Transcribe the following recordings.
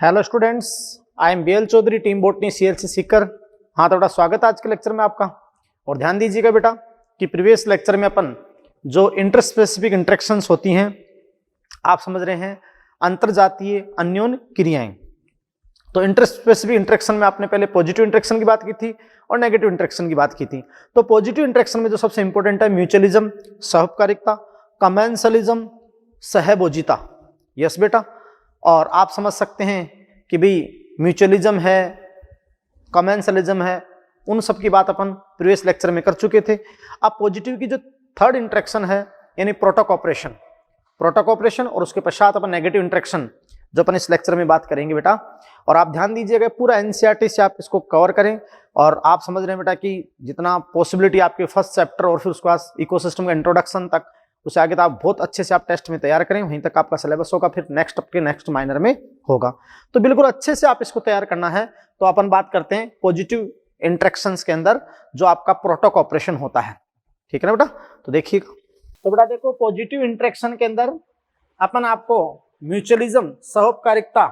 Hello students, I am BL Chaudhary, team botany CLC Sikar. हाँ तो बेटा स्वागत है आज के लेक्चर में आपका। और ध्यान दीजिएगा बेटा कि प्रीवियस लेक्चर में अपन जो इंटरस्पेसिफिक इंटरेक्शंस होती हैं, आप समझ रहे हैं, अंतरजातीय अन्योन्य क्रियाएं। तो इंटरस्पेसिफिक इंटरेक्शन में आपने पहले पॉजिटिव इंटरेक्शन की बात की थी और नेगेटिव इंटरेक्शन की बात की थी। तो पॉजिटिव इंटरेक्शन में जो सबसे इंपॉर्टेंट है म्यूचुअलिज्म, सहउपकारिता, कमेंसलिज्म, सहभोजिता। यस बेटा। और आप समझ सकते हैं कि भाई म्यूचुअलिज्म है, कमेंसलिज्म है, उन सब की बात अपन प्रीवियस लेक्चर में कर चुके थे। अब पॉजिटिव की जो थर्ड इंटरेक्शन है यानी प्रोटोकॉपरेशन और उसके पश्चात अपन नेगेटिव इंटरेक्शन जो अपन इस लेक्चर में बात करेंगे बेटा। और आप ध्यान दीजिएगा पूरा एनसीईआरटी से आप इसको कवर करें। और आप समझ रहे हैं बेटा कि जितना पॉसिबिलिटी आपके फर्स्ट चैप्टर और फिर उसके बाद इकोसिस्टम का इंट्रोडक्शन तक, उससे आगे तो आप बहुत अच्छे से आप टेस्ट में तैयार करें, वहीं तक आपका सिलेबस होगा, फिर नेक्स्ट माइनर में होगा। तो बिल्कुल अच्छे से आप इसको तैयार करना है। तो अपन बात करते हैं पॉजिटिव इंटरेक्शंस के अंदर जो आपका प्रोटोकॉपरेशन होता है। ठीक है ना बेटा। तो देखिएगा, तो बेटा देखो पॉजिटिव इंटरेक्शन के अंदर अपन आपको म्यूचुअलिज्म, सहउपकारिता,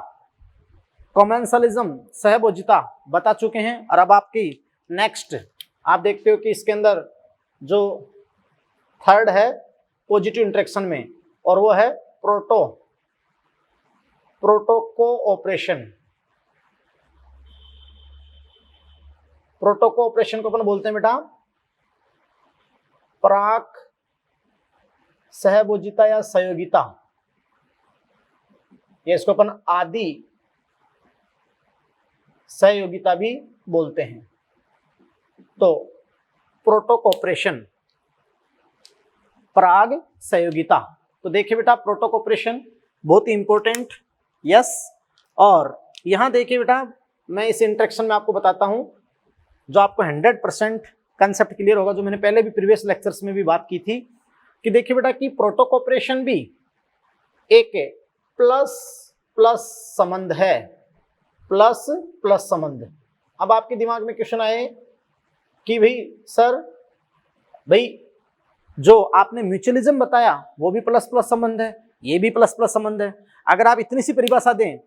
कमेंसलिज्म, सहभोजिता बता चुके हैं। और अब आपकी नेक्स्ट आप देखते हो कि इसके अंदर जो थर्ड है पॉजिटिव इंटरेक्शन में, और वो है प्रोटोकोऑपरेशन। प्रोटोकोऑपरेशन को अपन बोलते हैं बेटा प्राक सहभोजिता या सहयोगिता, या इसको अपन आदि सहयोगिता भी बोलते हैं। तो प्रोटोकोऑपरेशन, प्राग सहयोगिता। तो देखिए बेटा प्रोटोकॉपरेशन बहुत ही इंपॉर्टेंट। यस। और यहां देखिए बेटा मैं इस इंटरेक्शन में आपको बताता हूं जो आपको 100% कंसेप्ट क्लियर होगा, जो मैंने पहले भी प्रीवियस लेक्चर्स में भी बात की थी कि देखिए बेटा कि प्रोटोकॉपरेशन भी एक प्लस प्लस संबंध है, प्लस प्लस संबंध। अब आपके दिमाग में क्वेश्चन आए कि भाई सर, भाई जो आपने म्यूचुअलिज्म बताया वो भी प्लस प्लस संबंध है, ये भी प्लस प्लस संबंध है। अगर आप इतनी सी परिभाषा दें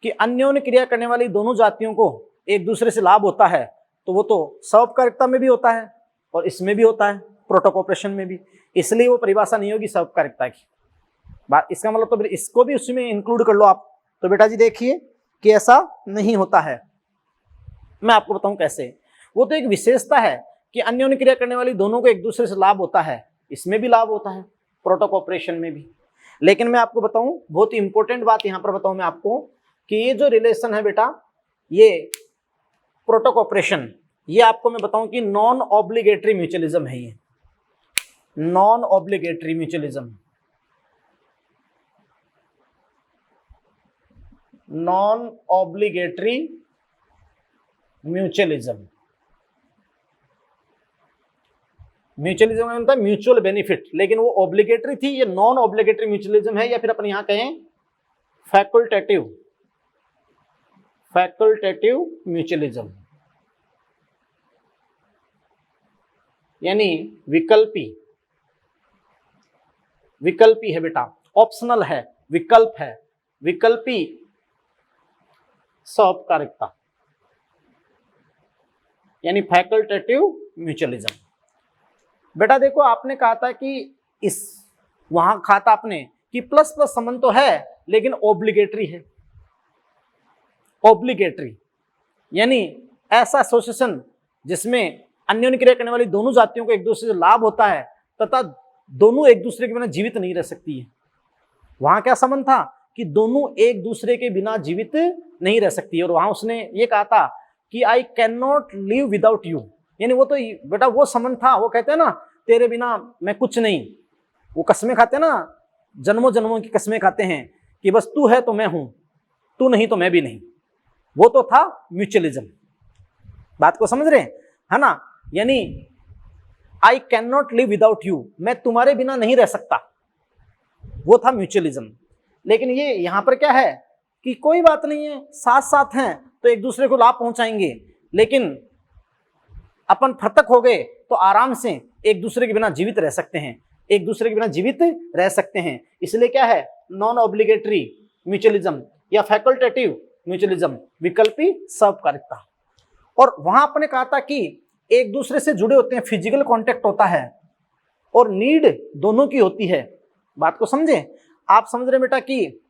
कि अन्योन्य क्रिया करने वाली दोनों जातियों को एक दूसरे से लाभ होता है, तो वो तो सहउपकारिता में भी होता है और इसमें भी होता है, प्रोटोकॉपरेशन में भी। इसलिए वो परिभाषा नहीं होगी सहउपकारिता की बात। इसका मतलब तो फिर इसको भी उसमें इंक्लूड कर लो आप। तो बेटा जी देखिए कि ऐसा नहीं होता है। मैं आपको बताऊं कैसे। वो तो एक विशेषता है कि अन्योन्य क्रिया करने वाली दोनों को एक दूसरे से लाभ होता है, इसमें भी लाभ होता है, प्रोटोकॉपरेशन में भी। लेकिन मैं आपको बताऊं, बहुत ही इंपॉर्टेंट बात यहां पर बताऊं मैं आपको कि ये जो रिलेशन है बेटा, ये प्रोटोकॉपरेशन, ये आपको मैं बताऊं कि नॉन ऑब्लिगेटरी म्यूचुअलिज्म है। ये non obligatory mutualism, non obligatory mutualism. Mutualism में होता है म्यूचुअल बेनिफिट, लेकिन वो ऑब्लिगेटरी थी, ये नॉन ऑब्लिगेटरी म्यूचुअलिज्म है, या फिर अपन यहां कहें फैकल्टेटिव म्यूचुअलिज्म, यानी विकल्पी है बेटा, ऑप्शनल है, विकल्प है, विकल्पी सहउपकारिता यानी फैकल्टेटिव म्यूचुअलिज्म। बेटा देखो आपने कहा था कि वहां कहा था आपने कि प्लस प्लस संबंध तो है लेकिन ऑब्लिगेटरी है। ऑब्लिगेटरी यानी ऐसा एसोसिएशन जिसमें अन्योन्य क्रिया करने वाली दोनों जातियों को एक दूसरे से लाभ होता है तथा दोनों एक दूसरे के बिना जीवित नहीं रह सकती है। वहां क्या संबंध था कि दोनों एक दूसरे के बिना जीवित नहीं रह सकती है। और वहां उसने ये कहा था कि I can not live without you, यानी वो तो बेटा वो संबंध था। वो कहते हैं ना तेरे बिना मैं कुछ नहीं, वो कसमें खाते हैं ना, जन्मों जन्मों की कसमें खाते हैं कि बस तू है तो मैं हूं, तू नहीं तो मैं भी नहीं। वो तो था म्यूचुअलिज्म। बात को समझ रहे हैं, है ना। यानी I can not live without you, मैं तुम्हारे बिना नहीं रह सकता, वो था म्यूचुअलिज्म। लेकिन ये यहां पर क्या है कि कोई बात नहीं है, साथ साथ हैं तो एक दूसरे को लाभ पहुंचाएंगे, लेकिन अपन पृथक हो गए तो आराम से एक दूसरे के बिना जीवित रह सकते हैं, एक दूसरे के बिना जीवित रह सकते हैं। इसलिए क्या है, नॉन ऑब्लिगेटरी म्यूचुअलिज्म या फैकल्टेटिव म्यूचुअलिज्म, विकल्पी सहकारिता। और वहां आपने कहा था कि एक दूसरे से जुड़े होते हैं, फिजिकल कांटेक्ट होता है और नीड दोनों की होती है। बात को समझे? आप समझ रहे बेटा कि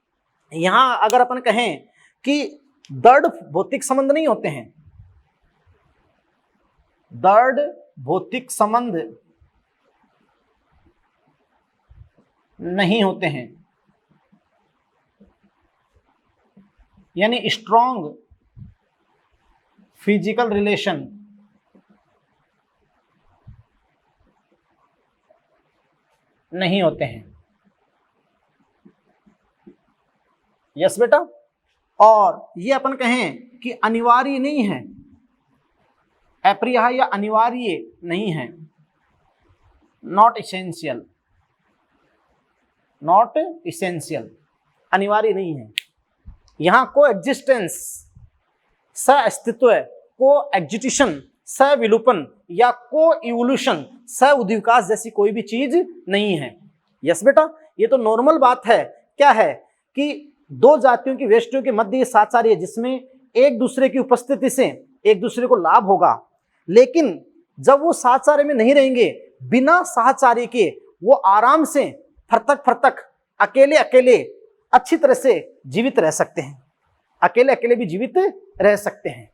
यहां अगर अपन कहें कि दृढ़ भौतिक संबंध नहीं होते हैं, दृढ़ भौतिक संबंध नहीं होते हैं, यानी स्ट्रॉन्ग फिजिकल रिलेशन नहीं होते हैं। यस बेटा। और ये अपन कहें कि अनिवार्य नहीं है, अपरिहार्य या अनिवार्य नहीं है, नॉट इसेंशियल, नॉट इसेंशियल, अनिवार्य नहीं है। यहां को एग्जिस्टेंस, सह अस्तित्व, को एग्जिटिशन, सह विलोपन या को इवोल्यूशन, सह उद्विकास जैसी कोई भी चीज नहीं है। यस बेटा, ये तो नॉर्मल बात है। क्या है कि दो जातियों की वेष्टियों के मध्य साहचर्य है, जिसमें एक दूसरे की उपस्थिति से एक दूसरे को लाभ होगा, लेकिन जब वो साहचर्य में नहीं रहेंगे, बिना साहचर्य के वो आराम से फरतक फरतक अकेले अकेले अच्छी तरह से जीवित रह सकते हैं, अकेले अकेले भी जीवित रह सकते हैं,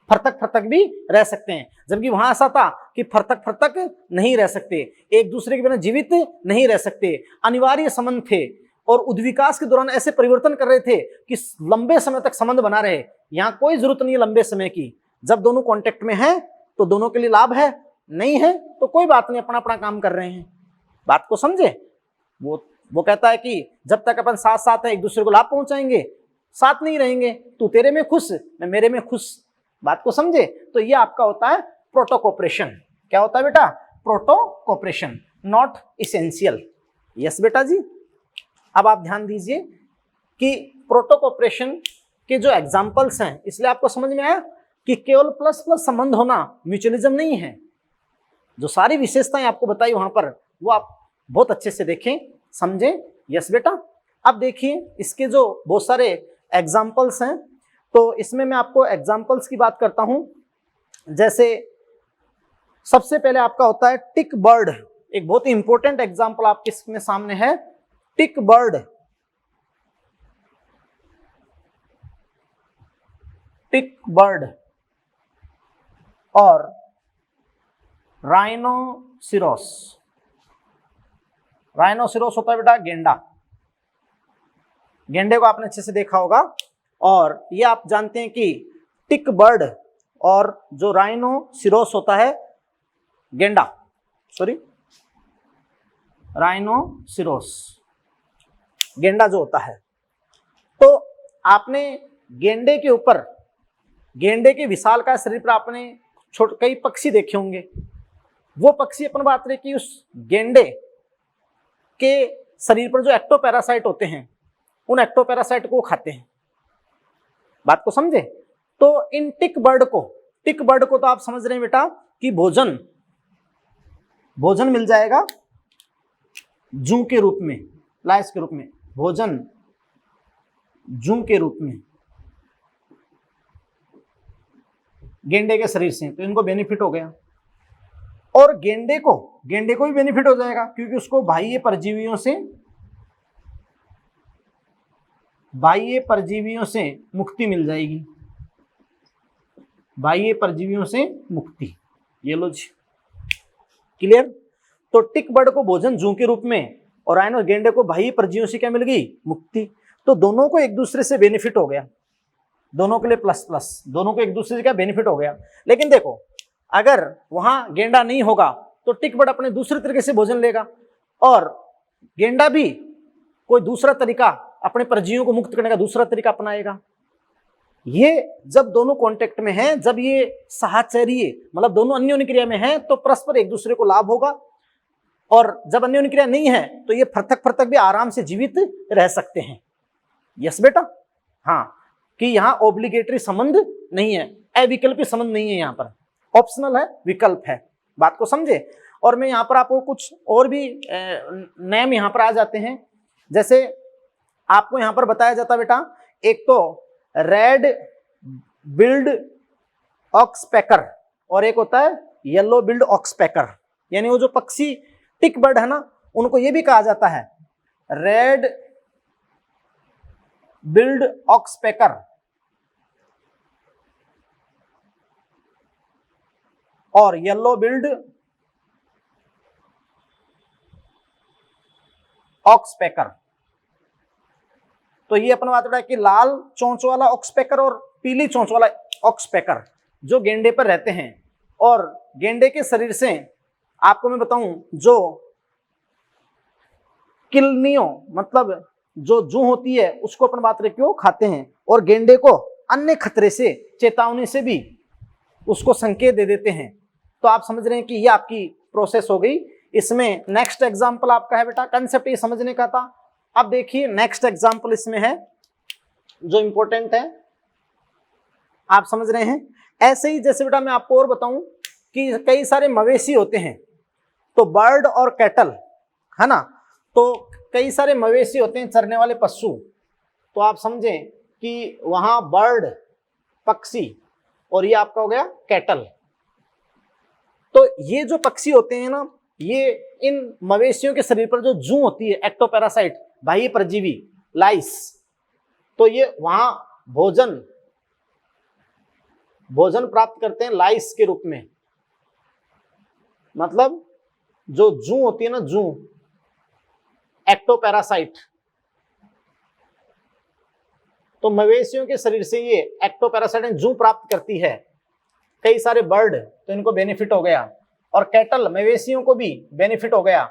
फरतक फरतक भी रह सकते हैं। जबकि वहां ऐसा था कि फरतक फरतक नहीं रह सकते, एक दूसरे के बिना जीवित नहीं रह सकते, अनिवार्य संबंध थे और उद्विकास के दौरान ऐसे परिवर्तन कर रहे थे कि लंबे समय तक संबंध बना रहे। यहां कोई जरूरत नहीं है लंबे समय की, जब दोनों कांटेक्ट में हैं तो दोनों के लिए लाभ है, नहीं है तो कोई बात नहीं, अपना अपना काम कर रहे हैं। बात को समझे? वो कहता है कि जब तक अपन साथ साथ हैं, एक दूसरे को लाभ पहुंचाएंगे, साथ नहीं रहेंगे, तू तेरे में खुश मैं मेरे में खुश। बात को समझे? तो ये आपका होता है प्रोटो कोऑपरेशन। क्या होता है बेटा? Proto cooperation, not essential. Yes बेटा जी। अब आप ध्यान दीजिए कि प्रोटो कोऑपरेशन के जो एग्जाम्पल्स हैं, इसलिए आपको समझ में आया कि केवल प्लस प्लस संबंध होना म्यूचुअलिज्म नहीं है। जो सारी विशेषताएं आपको बताई वहां पर, वो आप बहुत अच्छे से देखें, समझें। यस बेटा। अब देखिए इसके जो बहुत सारे एग्जाम्पल्स हैं, तो इसमें मैं आपको एग्जाम्पल्स की बात करता हूं। जैसे सबसे पहले आपका होता है टिक बर्ड, एक बहुत ही इंपॉर्टेंट एग्जाम्पल आपके इसमें सामने है, टिक बर्ड। टिक बर्ड और राइनोसिरोस। राइनोसिरोस होता है बेटा गेंडा, गेंडे को आपने अच्छे से देखा होगा। और ये आप जानते हैं कि टिक बर्ड और जो राइनोसिरोस होता है गेंडा, सॉरी राइनोसिरोस गेंडा जो होता है, तो आपने गेंडे के ऊपर, गेंडे के विशालकाय शरीर पर आपने कई पक्षी देखे होंगे। वो पक्षी अपन बात रहे कि उस गेंडे के शरीर पर जो एक्टोपैरासाइट होते हैं, उन एक्टोपैरासाइट को खाते हैं। बात को समझे? तो इन टिक बर्ड को तो आप समझ रहे हैं बेटा कि भोजन मिल जाएगा जू के रूप में, लाइस के रूप में, भोजन जू के रूप में गेंडे के शरीर से, तो इनको बेनिफिट हो गया। और गेंडे को भी बेनिफिट हो जाएगा, क्योंकि उसको बाह्य परजीवियों से मुक्ति मिल जाएगी, बाह्य परजीवियों से मुक्ति। ये लो जी, क्लियर। तो टिक बर्ड को भोजन जू के रूप में और राइनो गेंडे को बाह्य परजीवियों से क्या मिल गई? मुक्ति। तो दोनों को एक दूसरे से बेनिफिट हो गया, दोनों के लिए प्लस प्लस, दोनों को एक दूसरे से क्या बेनिफिट हो गया। लेकिन देखो, अगर वहां गेंडा नहीं होगा तो टिक बर्ड अपने दूसरे तरीके से भोजन लेगा और गेंडा भी कोई दूसरा तरीका, अपने परजीवियों को मुक्त करने का दूसरा तरीका अपनाएगा। ये जब दोनों कांटेक्ट में हैं, जब ये साहचर्य मतलब दोनों अन्योन्य क्रिया में हैं, तो परस्पर एक दूसरे को लाभ होगा। और जब अन्योन्य क्रिया नहीं है तो ये फरतक फरतक भी आराम से जीवित रह सकते हैं। यस बेटा। हाँ, कि यहाँ ऑब्लिगेटरी संबंध नहीं है, अविकल्पी संबंध नहीं है, यहाँ पर ऑप्शनल है, विकल्प है। बात को समझे? और मैं यहाँ पर आपको कुछ और भी नेम यहाँ पर आ जाते हैं। जैसे आपको यहाँ पर बताया जाता बेटा, एक तो रेड बिल्ड ऑक्सपेकर और एक होता है येलो बिल्ड ऑक्सपेकर। यानी वो जो पक्षी टिक बर्ड है ना, उनको ये भी कहा जाता है रेड बिल्ड ऑक्सपेकर और येलो बिल्ड ऑक्सपेकर। तो ये अपन बात रहा है कि लाल चोंच वाला ऑक्सपेकर और पीली चोंच वाला ऑक्सपेकर जो गेंडे पर रहते हैं। और गेंडे के शरीर से आपको मैं बताऊं, जो किलनियों मतलब जो जू होती है उसको अपन बात रहे क्यों खाते हैं, और गेंडे को अन्य खतरे से, चेतावनी से भी उसको संकेत दे देते हैं। तो आप समझ रहे हैं कि ये आपकी प्रोसेस हो गई। इसमें नेक्स्ट एग्जाम्पल आपका है बेटा, कंसेप्ट ये समझने का था। अब देखिए नेक्स्ट एग्जाम्पल इसमें है जो इंपॉर्टेंट है, आप समझ रहे हैं। ऐसे ही जैसे बेटा मैं आपको और बताऊं कि कई सारे मवेशी होते हैं, तो बर्ड और कैटल है ना, तो कई सारे मवेशी होते हैं, चरने वाले पशु। तो आप समझें कि वहां बर्ड पक्षी और ये आपका हो गया कैटल। तो ये जो पक्षी होते हैं ना, ये इन मवेशियों के शरीर पर जो जू होती है, एक्टोपैरासाइट, बाह्य परजीवी, लाइस, तो ये वहां भोजन प्राप्त करते हैं लाइस के रूप में। मतलब जो जू होती है ना, जू एक्टोपैरासाइट, तो मवेशियों के शरीर से ये एक्टोपैरासाइट जू प्राप्त करती है। कई सारे बर्ड, तो इनको बेनिफिट हो गया, और कैटल मवेशियों को भी बेनिफिट हो गया।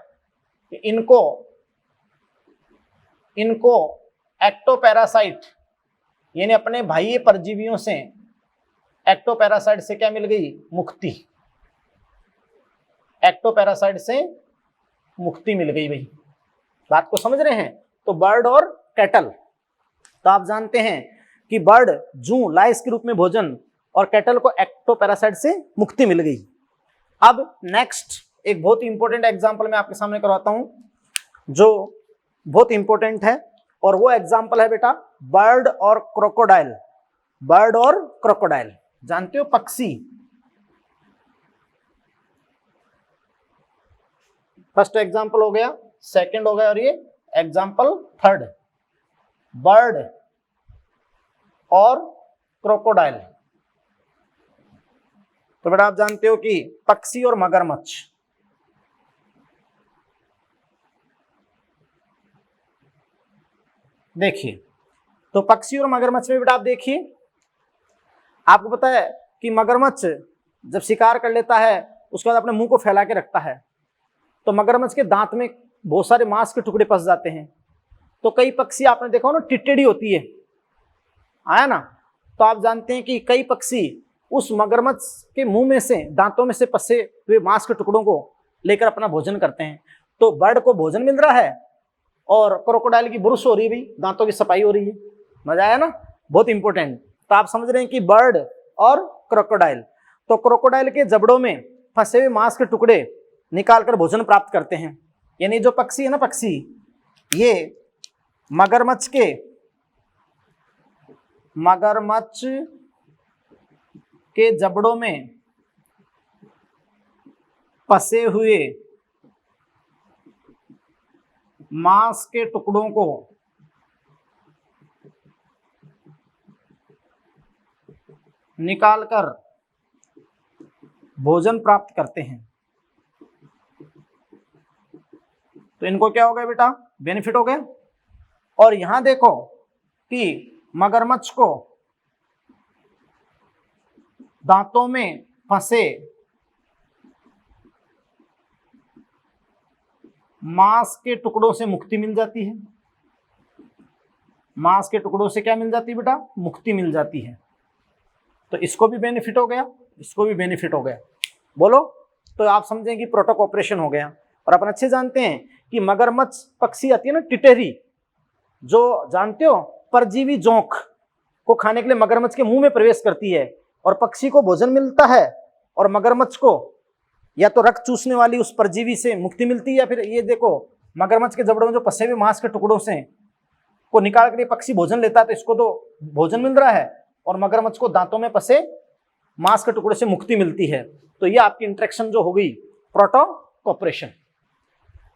इनको एक्टोपैरासाइट यानी अपने बाह्य परजीवियों से, एक्टोपैरासाइट से क्या मिल गई? मुक्ति। एक्टोपैरासाइट से मुक्ति मिल गई भाई। बात को समझ रहे हैं? तो बर्ड और कैटल, तो आप जानते हैं कि बर्ड जू लाइस के रूप में भोजन, और कैटल को एक्टोपैरासाइट से मुक्ति मिल गई। अब नेक्स्ट एक बहुत ही इंपॉर्टेंट एग्जांपल मैं आपके सामने करवाता हूं जो बहुत इंपॉर्टेंट है, और वो एग्जांपल है बेटा बर्ड और क्रोकोडाइल। बर्ड और क्रोकोडाइल जानते हो, पक्षी। फर्स्ट एग्जांपल हो गया, सेकंड हो गया, और ये एग्जांपल थर्ड, बर्ड और क्रोकोडाइल। तो बेटा आप जानते हो कि पक्षी और मगरमच्छ, देखिए तो पक्षी और मगरमच्छ में बेटा आप देखिए, आपको पता है कि मगरमच्छ जब शिकार कर लेता है उसके बाद अपने मुंह को फैला के रखता है, तो मगरमच्छ के दांत में बहुत सारे मांस के टुकड़े फंस जाते हैं। तो कई पक्षी आपने देखा हो ना, टिटड़ी होती है, आया ना, तो आप जानते हैं कि कई पक्षी उस मगरमच्छ के मुंह में से, दांतों में से फंसे हुए मांस के टुकड़ों को लेकर अपना भोजन करते हैं। तो बर्ड को भोजन मिल रहा है और क्रोकोडाइल की ब्रुश हो रही है भाई, दांतों की सफाई हो रही है। मजा आया ना, बहुत इंपॉर्टेंट। तो आप समझ रहे हैं कि बर्ड और क्रोकोडाइल, तो क्रोकोडाइल के जबड़ों में फंसे हुए मांस के टुकड़े निकालकर भोजन प्राप्त करते हैं। यानी जो पक्षी है ना, पक्षी ये मगरमच्छ के जबड़ों में फंसे हुए मांस के टुकड़ों को निकालकर भोजन प्राप्त करते हैं। तो इनको क्या हो गया बेटा? बेनिफिट हो गया। और यहां देखो कि मगरमच्छ को दांतों में फंसे मांस के टुकड़ों से मुक्ति मिल जाती है। मांस के टुकड़ों से क्या मिल जाती है बेटा? मुक्ति मिल जाती है। तो इसको भी बेनिफिट हो गया, इसको भी बेनिफिट हो गया। बोलो, तो आप समझें कि प्रोटोकॉपरेशन हो गया। और अपन अच्छे जानते हैं कि मगरमच्छ पक्षी आती है ना, टिटहरी, जो जानते हो परजीवी जोंक को खाने के लिए मगरमच्छ के मुंह में प्रवेश करती है, और पक्षी को भोजन मिलता है और मगरमच्छ को या तो रक्त चूसने वाली उस परजीवी से मुक्ति मिलती है, या फिर ये देखो मगरमच्छ के जबड़ों में जो फंसे हुए मांस के टुकड़ों से को निकाल कर पक्षी भोजन लेता है तो इसको तो भोजन मिल रहा है, और मगरमच्छ को दांतों में फंसे मांस के टुकड़े से मुक्ति मिलती है। तो ये आपकी इंटरेक्शन जो हो गई प्रोटो कोऑपरेशन।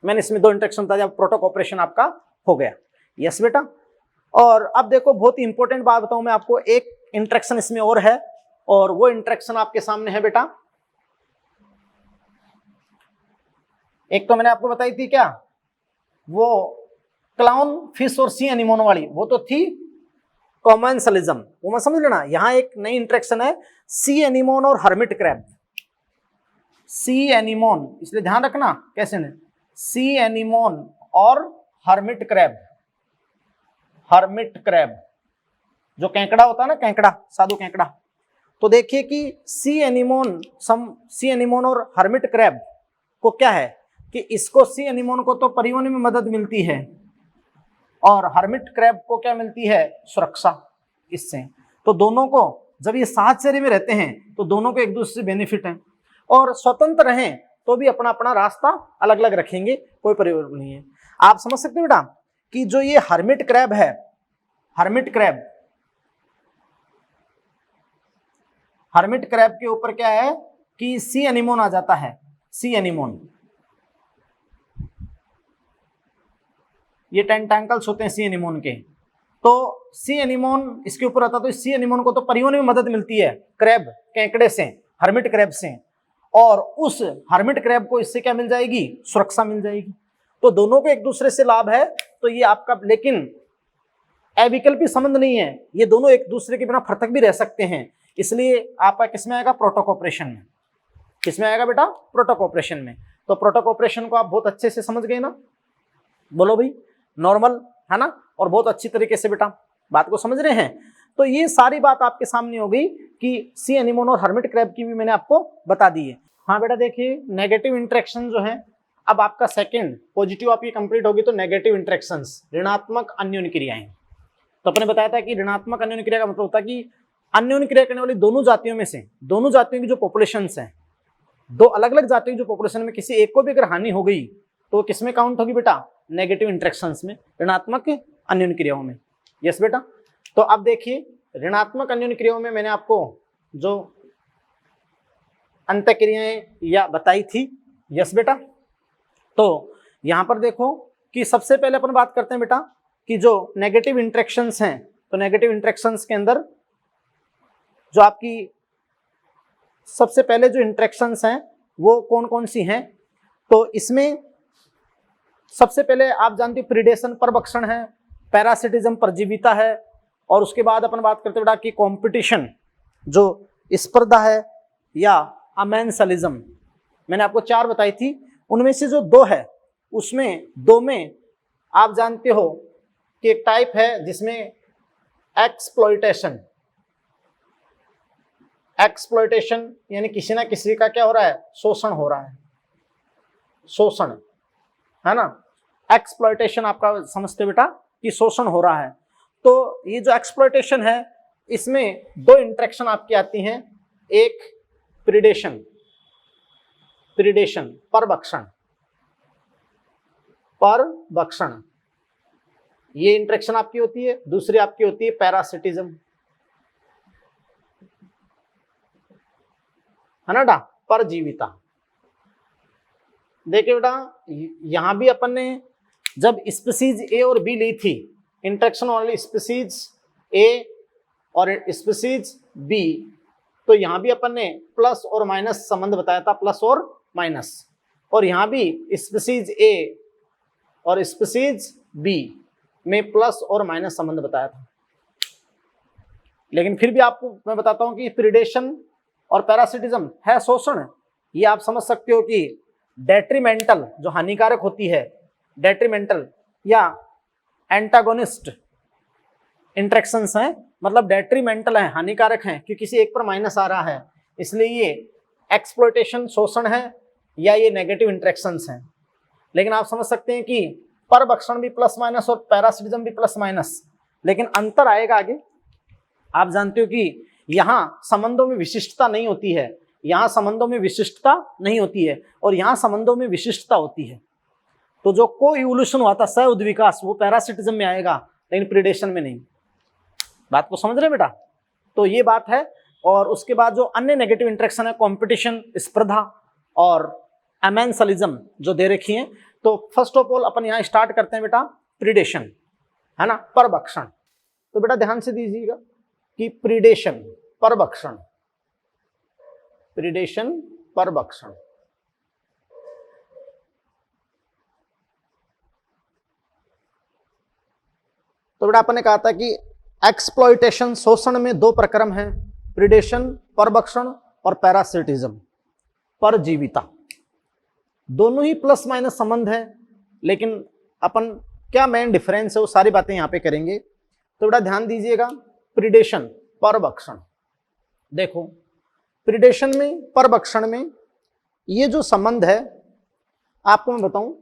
मैंने इसमें 2 इंटरेक्शन बता दिया, प्रोटो कोऑपरेशन आपका हो गया। यस बेटा। और अब देखो बहुत ही इंपॉर्टेंट बात बताऊं मैं आपको, एक इंटरेक्शन इसमें और है, और वो इंटरेक्शन आपके सामने है बेटा। एक तो मैंने आपको बताई थी क्या, वो क्लाउन फिश और सी एनिमोन वाली, वो तो थी कॉमेंसलिज्म, वो मैं समझ लेना। यहां एक नई इंटरेक्शन है सी एनिमोन और हर्मिट क्रैब। सी एनिमोन, इसलिए ध्यान रखना कैसे ने, सी एनिमोन और हर्मिट क्रैब। हर्मिट क्रैब जो केंकड़ा होता है ना, केंकड़ा, साधु केंकड़ा। तो देखिए कि सी एनिमोन और हर्मिट क्रैब को क्या है कि इसको सी एनिमोन को तो परिवहन में मदद मिलती है, और हर्मिट क्रैब को क्या मिलती है, सुरक्षा इससे। तो दोनों को जब ये साहचर्य में रहते हैं तो दोनों को एक दूसरे से बेनिफिट है, और स्वतंत्र रहें तो भी अपना अपना रास्ता अलग अलग रखेंगे, कोई परिवर्तन नहीं है। आप समझ सकते हो बेटा कि जो ये हर्मिट क्रैब है, हर्मिट क्रैब के ऊपर क्या है कि सी एनिमोन आ जाता है, सी एनिमोन। ये टेंटाकल्स होते हैं सी एनिमोन के, तो सी एनिमोन इसके ऊपर आता है। तो सी एनिमोन को तो परिवहन में मदद मिलती है क्रैब, केंकड़े से, हर्मिट क्रैब से, और उस हर्मिट क्रैब को इससे क्या मिल जाएगी, सुरक्षा मिल जाएगी। तो दोनों को एक दूसरे से लाभ है। तो ये आपका, लेकिन अविकल्पी संबंध नहीं है, ये दोनों एक दूसरे के बिना पृथक भी रह सकते हैं। इसलिए आपका किसमें आएगा, प्रोटो कोऑपरेशन में। किसमें आएगा बेटा, प्रोटो कोऑपरेशन में। तो प्रोटो कोऑपरेशन को आप बहुत अच्छे से समझ गए ना, बोलो भाई, नॉर्मल है ना, और बहुत अच्छी तरीके से बेटा बात को समझ रहे हैं। तो ये सारी बात आपके सामने हो गई कि सी एनिमोन और हर्मिट क्रैब की भी मैंने आपको बता दी है। हाँ बेटा देखिए, नेगेटिव इंटरेक्शन जो है, अब आपका सेकंड पॉजिटिव आपकी कंप्लीट होगी, तो नेगेटिव इंटरेक्शंस, ऋणात्मक अन्योन्य क्रियाएं। तो अपने बताया था कि ऋणात्मक अन्योन्य क्रिया का मतलब होता है कि अन्योन्य क्रिया करने वाली दोनों जातियों में से, दोनों जातियों की जो पॉपुलेशंस हैं, दो अलग अलग जातियों की जो पॉपुलेशन में किसी एक को भी अगर हानि हो गई तो किसमें काउंट होगी बेटा, नेगेटिव इंटरेक्शंस में, ऋणात्मक अन्योन्य क्रियाओं में। यस बेटा। तो अब देखिए, ऋणात्मक अन्योन्य क्रियाओं में मैंने आपको जो अंत क्रियाएं या बताई थी। यस बेटा। तो यहां पर देखो कि सबसे पहले अपन बात करते हैं बेटा कि जो नेगेटिव इंटरेक्शंस हैं, तो नेगेटिव इंटरेक्शंस के अंदर जो आपकी सबसे पहले जो इंटरेक्शंस हैं वो कौन कौन सी हैं। तो इसमें सबसे पहले आप जानते हो प्रीडेशन परभक्षण है, पैरासिटिज्म परजीविता है, और उसके बाद अपन बात करते बेटा कि कंपटीशन जो स्पर्धा है, या अमेंसलिज्म। मैंने आपको 4 बताई थी, उनमें से जो 2 है उसमें 2 में आप जानते हो कि एक टाइप है जिसमें एक्सप्लॉइटेशन, एक्सप्लॉइटेशन यानी किसी ना किसी का क्या हो रहा है, शोषण हो रहा है, शोषण है ना। एक्सप्लॉइटेशन आपका समझते बेटा कि शोषण हो रहा है। तो ये जो एक्सप्लॉइटेशन है इसमें 2 इंटरेक्शन आपकी आती हैं, एक प्रीडेशन, प्रीडेशन परभक्षण, परभक्षण ये इंटरेक्शन आपकी होती है। दूसरी आपकी होती है पैरासिटिज्म, है ना बेटा, परजीविता। देखिए बेटा यहां भी अपन ने जब स्पीसीज ए और बी ली थी, इंटरेक्शन वाली स्पीसीज ए और स्पीसीज बी, तो यहां भी अपन ने प्लस और माइनस संबंध बताया था, प्लस और माइनस। और यहां भी स्पीसीज ए और स्पीसीज बी में प्लस और माइनस संबंध बताया था। लेकिन फिर भी आपको मैं बताता हूं कि प्रीडेशन और पैरासिटिज्म है शोषण। ये आप समझ सकते हो कि डेट्रीमेंटल जो हानिकारक होती है, डेट्रीमेंटल या एंटागोनिस्ट इंटरेक्शंस हैं, मतलब डेट्रीमेंटल है, हानिकारक हैं, कि किसी एक पर माइनस आ रहा है, इसलिए ये एक्सप्लॉइटेशन शोषण है या ये नेगेटिव इंटरेक्शंस हैं। लेकिन आप समझ सकते हैं कि परभक्षण भी प्लस माइनस और पैरासिटिज्म भी प्लस माइनस, लेकिन अंतर आएगा आगे। आप जानते हो कि यहाँ संबंधों में विशिष्टता नहीं होती है, यहाँ संबंधों में विशिष्टता नहीं होती है, और यहाँ संबंधों में विशिष्टता होती है। तो जो को इवोल्यूशन हुआ था, सह उद्विकास, वो पैरासिटिज्म में आएगा, लेकिन प्रीडेशन में नहीं। बात को समझ रहे बेटा? तो ये बात है। और उसके बाद जो अन्य नेगेटिव इंटरेक्शन है, कंपटीशन, स्पर्धा और अमेंसलिज्म जो दे रखी है। तो फर्स्ट ऑफ ऑल अपन यहाँ स्टार्ट करते हैं बेटा प्रीडेशन, है ना, परभक्षण। तो बेटा ध्यान से दीजिएगा कि प्रीडेशन, परभक्षण, प्रीडेशन, परभक्षण। तो बेटा अपन ने कहा था कि एक्सप्लॉइटेशन, शोषण में दो प्रक्रम हैं, प्रीडेशन, परभक्षण और पैरासिटिज्म, परजीविता। दोनों ही प्लस माइनस संबंध है, लेकिन अपन क्या मेन डिफरेंस है वो सारी बातें यहां पे करेंगे। तो बेटा ध्यान दीजिएगा, प्रीडेशन, परभक्षण। देखो प्रीडेशन में, परभक्षण में ये जो संबंध है आपको मैं बताऊं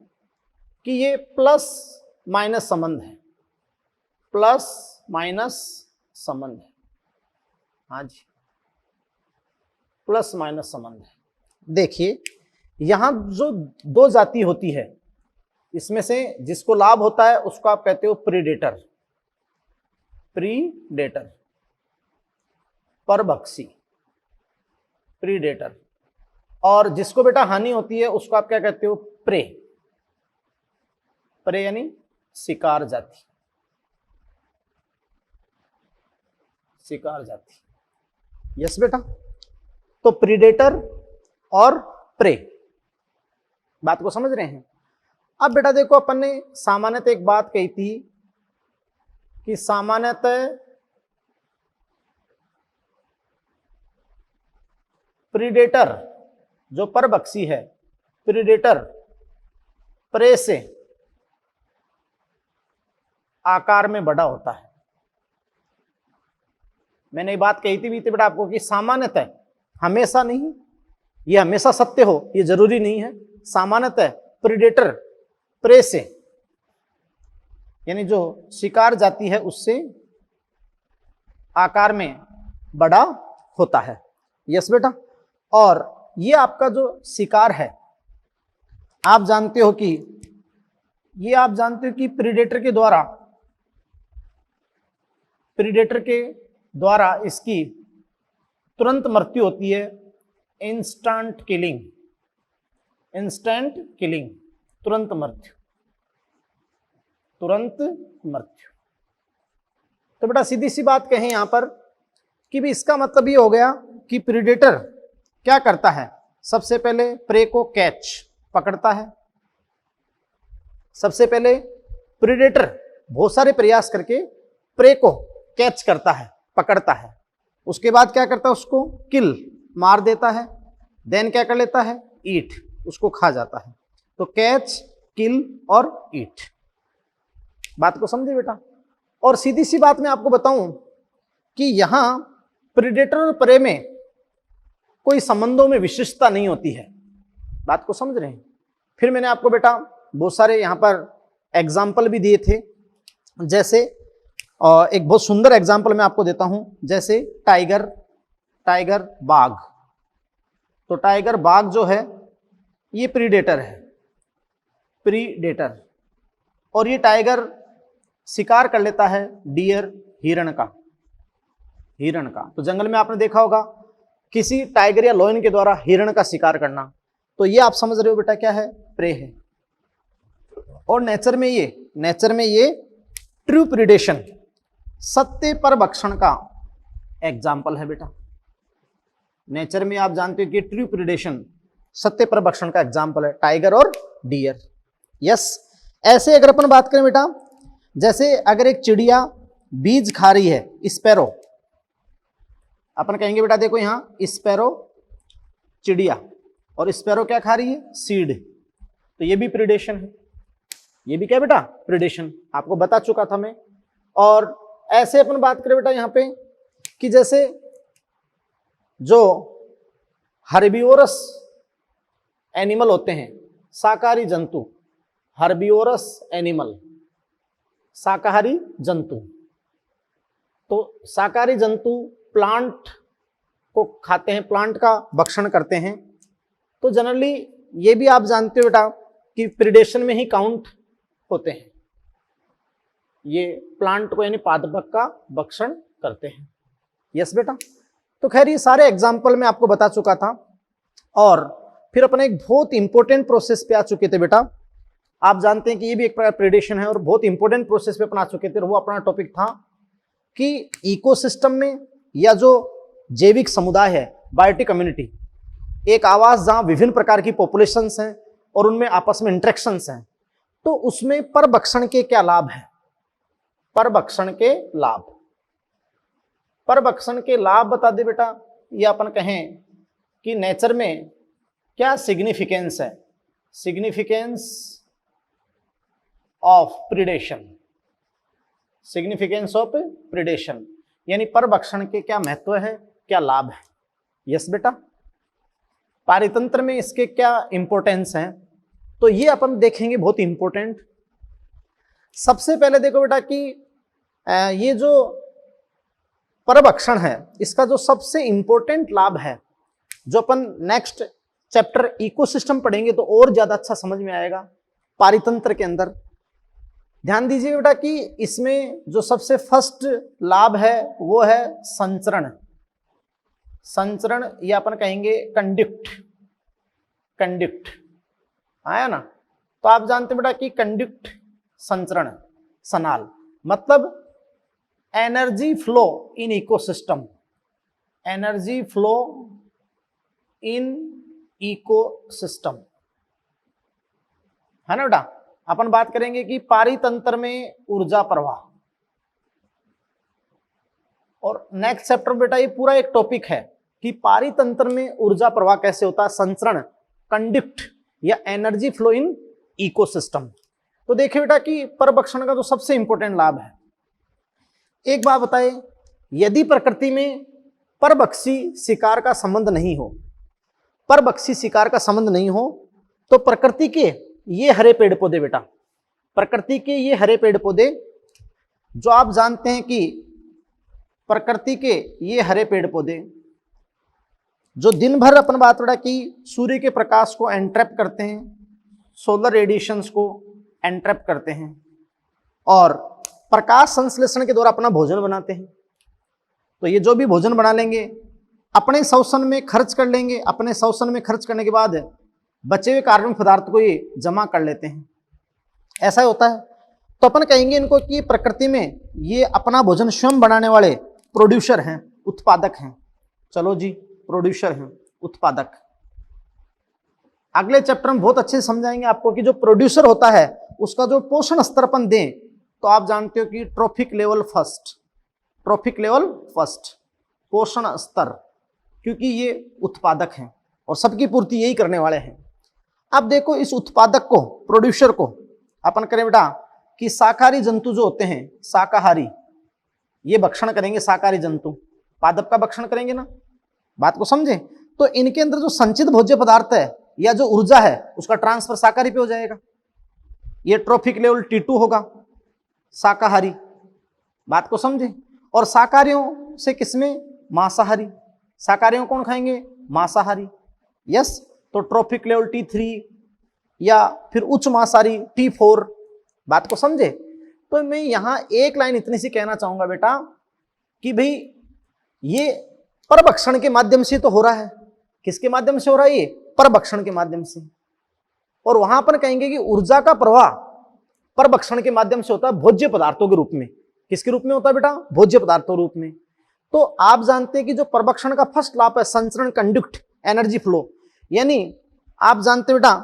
कि ये प्लस माइनस संबंध है, प्लस माइनस संबंध है। हाँ जी, प्लस माइनस संबंध है। देखिए यहां जो दो जाति होती है, इसमें से जिसको लाभ होता है उसको आप कहते हो प्रीडेटर, प्रीडेटर, परभक्षी, प्रीडेटर। और जिसको बेटा हानि होती है उसको आप क्या कहते हो, प्रे, प्रे यानी शिकार जाति, शिकार जाति। यस बेटा, तो प्रीडेटर और प्रे, बात को समझ रहे हैं? अब बेटा देखो अपन ने सामान्यतः एक बात कही थी कि सामान्यतः प्रीडेटर जो परभक्षी है, प्रीडेटर प्रे से आकार में बड़ा होता है। मैंने ये बात कही थी बीते बेटा आपको कि सामान्यतः, हमेशा नहीं, ये हमेशा सत्य हो ये जरूरी नहीं है, सामान्यतः प्रीडेटर प्रे से यानी जो शिकार जाती है उससे आकार में बड़ा होता है। यस बेटा, और ये आपका जो शिकार है आप जानते हो कि ये आप जानते हो कि प्रीडेटर के द्वारा इसकी तुरंत मृत्यु होती है, इंस्टेंट किलिंग, इंस्टेंट किलिंग, तुरंत मृत्यु, तुरंत मृत्यु। तो बेटा सीधी सी बात कहें यहां पर कि भी इसका मतलब ये हो गया कि प्रीडेटर क्या करता है, सबसे पहले प्रे को कैच, पकड़ता है। सबसे पहले प्रीडेटर बहुत सारे प्रयास करके प्रे को कैच करता है, पकड़ता है। उसके बाद क्या करता है, उसको किल, मार देता है। देन क्या कर लेता है, ईट, उसको खा जाता है। तो कैच, किल और ईट, बात को समझे बेटा? और सीधी सी बात मैं आपको बताऊं कि यहां प्रीडेटर और प्रे में कोई संबंधों में विशिष्टता नहीं होती है। बात को समझ रहे हैं? फिर मैंने आपको बेटा बहुत सारे यहां पर एग्जाम्पल भी दिए थे, जैसे एक बहुत सुंदर एग्जाम्पल मैं आपको देता हूं, जैसे टाइगर, टाइगर बाघ। तो टाइगर बाघ जो है ये प्रीडेटर है, प्रीडेटर। और ये टाइगर शिकार कर लेता है डियर, हिरण का, हिरण का। तो जंगल में आपने देखा होगा किसी टाइगर या लायन के द्वारा हिरण का शिकार करना, तो ये आप समझ रहे हो बेटा क्या है, प्रे है। और नेचर में ये ट्रू प्रीडेशन, सत्य परभक्षण का एग्जाम्पल है बेटा। नेचर में आप जानते हो कि ट्रू प्रीडेशन सत्य परभक्षण का एग्जाम्पल है, टाइगर और डियर। यस, ऐसे अगर अपन बात करें बेटा, जैसे अगर एक चिड़िया बीज खा रही है, स्पैरो, अपन कहेंगे बेटा देखो यहां स्पैरो चिड़िया, और स्पैरो क्या खा रही है, सीड। तो ये भी प्रीडेशन है, ये भी क्या बेटा, प्रीडेशन, आपको बता चुका था मैं। और ऐसे अपन बात करें बेटा यहां पे कि जैसे जो हर्बिवोरस एनिमल होते हैं, शाकाहारी जंतु, हर्बिवोरस एनिमल, शाकाहारी जंतु। तो शाकाहारी जंतु प्लांट को खाते हैं, प्लांट का भक्षण करते हैं। तो जनरली ये भी आप जानते हो बेटा कि प्रीडेशन में ही काउंट होते हैं। ये प्लांट को यानी पादप का भक्षण करते हैं। यस बेटा। तो खैर ये सारे एग्जाम्पल मैं आपको बता चुका था और फिर अपने एक बहुत इंपॉर्टेंट प्रोसेस पे आ चुके थे बेटा। आप जानते हैं कि ये भी एक प्रकार प्रेडेशन है और बहुत इंपॉर्टेंट प्रोसेस पे अपन आ चुके थे। वो अपना टॉपिक था कि इकोसिस्टम में या जो जैविक समुदाय है, बायोटिक कम्युनिटी, एक आवास जहां विभिन्न प्रकार की पॉपुलेशंस हैं और उनमें आपस में इंटरेक्शंस हैं, तो उसमें परभक्षण के क्या लाभ हैं? परभक्षण के लाभ, परभक्षण के लाभ बता दे बेटा। ये अपन कहें कि नेचर में क्या सिग्निफिकेंस है, significance of predation, significance of predation, यानी परभक्षण के क्या महत्व है, क्या लाभ है। यस बेटा। पारितंत्र में इसके क्या इंपॉर्टेंस है, तो ये अपन देखेंगे, बहुत इंपॉर्टेंट। सबसे पहले देखो बेटा कि ये जो परभक्षण है इसका जो सबसे इंपॉर्टेंट लाभ है, जो अपन नेक्स्ट चैप्टर इकोसिस्टम पढ़ेंगे तो और ज्यादा अच्छा समझ में आएगा पारितंत्र के अंदर। ध्यान दीजिए बेटा कि इसमें जो सबसे फर्स्ट लाभ है वो है संचरण। संचरण या अपन कहेंगे कंडक्ट, कंडक्ट आया ना। तो आप जानते बेटा कि कंडक्ट, संचरण, सनाल, मतलब energy flow in ecosystem, energy flow in ecosystem, है ना बेटा। अपन बात करेंगे कि पारितंत्र में ऊर्जा प्रवाह, और नेक्स्ट चैप्टर बेटा ये पूरा एक टॉपिक है कि पारितंत्र में ऊर्जा प्रवाह कैसे होता है, संचरण, कंडक्ट या एनर्जी फ्लो इन इकोसिस्टम। तो देखिए बेटा कि परभक्षण का जो सबसे इंपॉर्टेंट लाभ है, एक बात बताए, यदि प्रकृति में परभक्षी शिकार का संबंध नहीं हो, परभक्षी शिकार का संबंध नहीं हो, तो प्रकृति के ये हरे पेड़ पौधे बेटा, प्रकृति के ये हरे पेड़ पौधे, जो आप जानते हैं कि प्रकृति के ये हरे पेड़ पौधे जो दिन भर अपन बात बड़ा कि सूर्य के प्रकाश को एंट्रैप करते हैं, सोलर रेडिएशंस को एंट्रैप करते हैं और प्रकाश संश्लेषण के द्वारा अपना भोजन बनाते हैं। तो ये जो भी भोजन बना लेंगे अपने शोषण में खर्च कर लेंगे, अपने शोषण में खर्च करने के बाद बचे हुए कार्बनिक पदार्थ को ये जमा कर लेते हैं, ऐसा ही होता है। तो अपन कहेंगे इनको कि प्रकृति में ये अपना भोजन स्वयं बनाने वाले प्रोड्यूसर हैं, उत्पादक हैं। चलो जी, प्रोड्यूसर हैं, उत्पादक। अगले चैप्टर में बहुत अच्छे से समझाएंगे आपको कि जो प्रोड्यूसर होता है उसका जो पोषण स्तर अपन दें, तो आप जानते हो कि trophic level first, trophic level first, पोषण स्तर, क्योंकि ये उत्पादक हैं और सबकी पूर्ति यही करने वाले हैं। अब देखो इस उत्पादक को, प्रोड्यूसर को अपन करें बेटा कि शाकाहारी जंतु जो होते हैं, शाकाहारी, ये भक्षण करेंगे, शाकाहारी जंतु पादप का भक्षण करेंगे ना, बात को समझे। तो इनके अंदर जो संचित भोज्य पदार्थ है या जो ऊर्जा है उसका ट्रांसफर शाकाहारी पे हो जाएगा, ये ट्रॉफिक लेवल T2 होगा, शाकाहारी, बात को समझे। और शाकाहारियों से किसमें, मांसाहारी, शाकाहारियों कौन खाएंगे, मांसाहारी। यस, तो ट्रॉफिक लेवल T3 या फिर उच्च मांसाहारी T4, बात को समझे। तो मैं यहां एक लाइन इतनी सी कहना चाहूंगा बेटा कि भाई ये परभक्षण के माध्यम से तो हो रहा है। किसके माध्यम से हो रहा है, ये परभक्षण के माध्यम से। और वहां पर कहेंगे कि ऊर्जा का प्रवाह परभक्षण के माध्यम से होता है भोज्य पदार्थों के रूप में। किसके रूप में होता है बेटा, भोज्य पदार्थों के रूप में। तो आप जानते हैं कि जो परभक्षण का फर्स्ट लाभ है संचरण, कंडक्ट, एनर्जी फ्लो, यानी आप जानते बेटा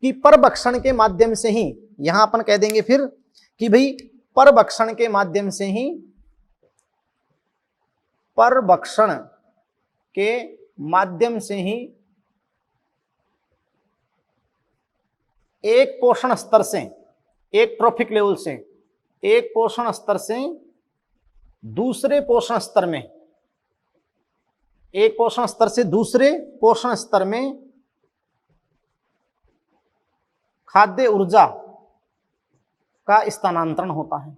कि परभक्षण के माध्यम से ही, यहां अपन कह देंगे फिर कि भाई परभक्षण के माध्यम से ही, परभक्षण के माध्यम से ही एक पोषण स्तर से, एक ट्रॉफिक लेवल से, एक पोषण स्तर से दूसरे पोषण स्तर में, एक पोषण स्तर से दूसरे पोषण स्तर में खाद्य ऊर्जा का स्थानांतरण होता है,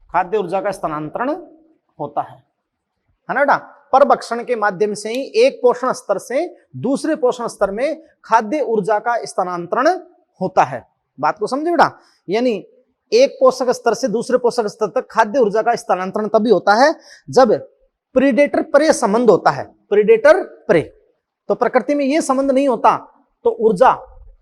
खाद्य ऊर्जा का स्थानांतरण होता है ना बेटा। परभक्षण के माध्यम से ही एक पोषण स्तर से दूसरे पोषण स्तर में खाद्य ऊर्जा का स्थानांतरण होता है, बात को समझे बेटा। यानी एक पोषक स्तर से दूसरे पोषक स्तर तक खाद्य ऊर्जा का स्थानांतरण तभी होता है जब प्रीडेटर प्रे संबंध होता है, प्रीडेटर प्रे। तो प्रकृति में यह संबंध नहीं होता तो ऊर्जा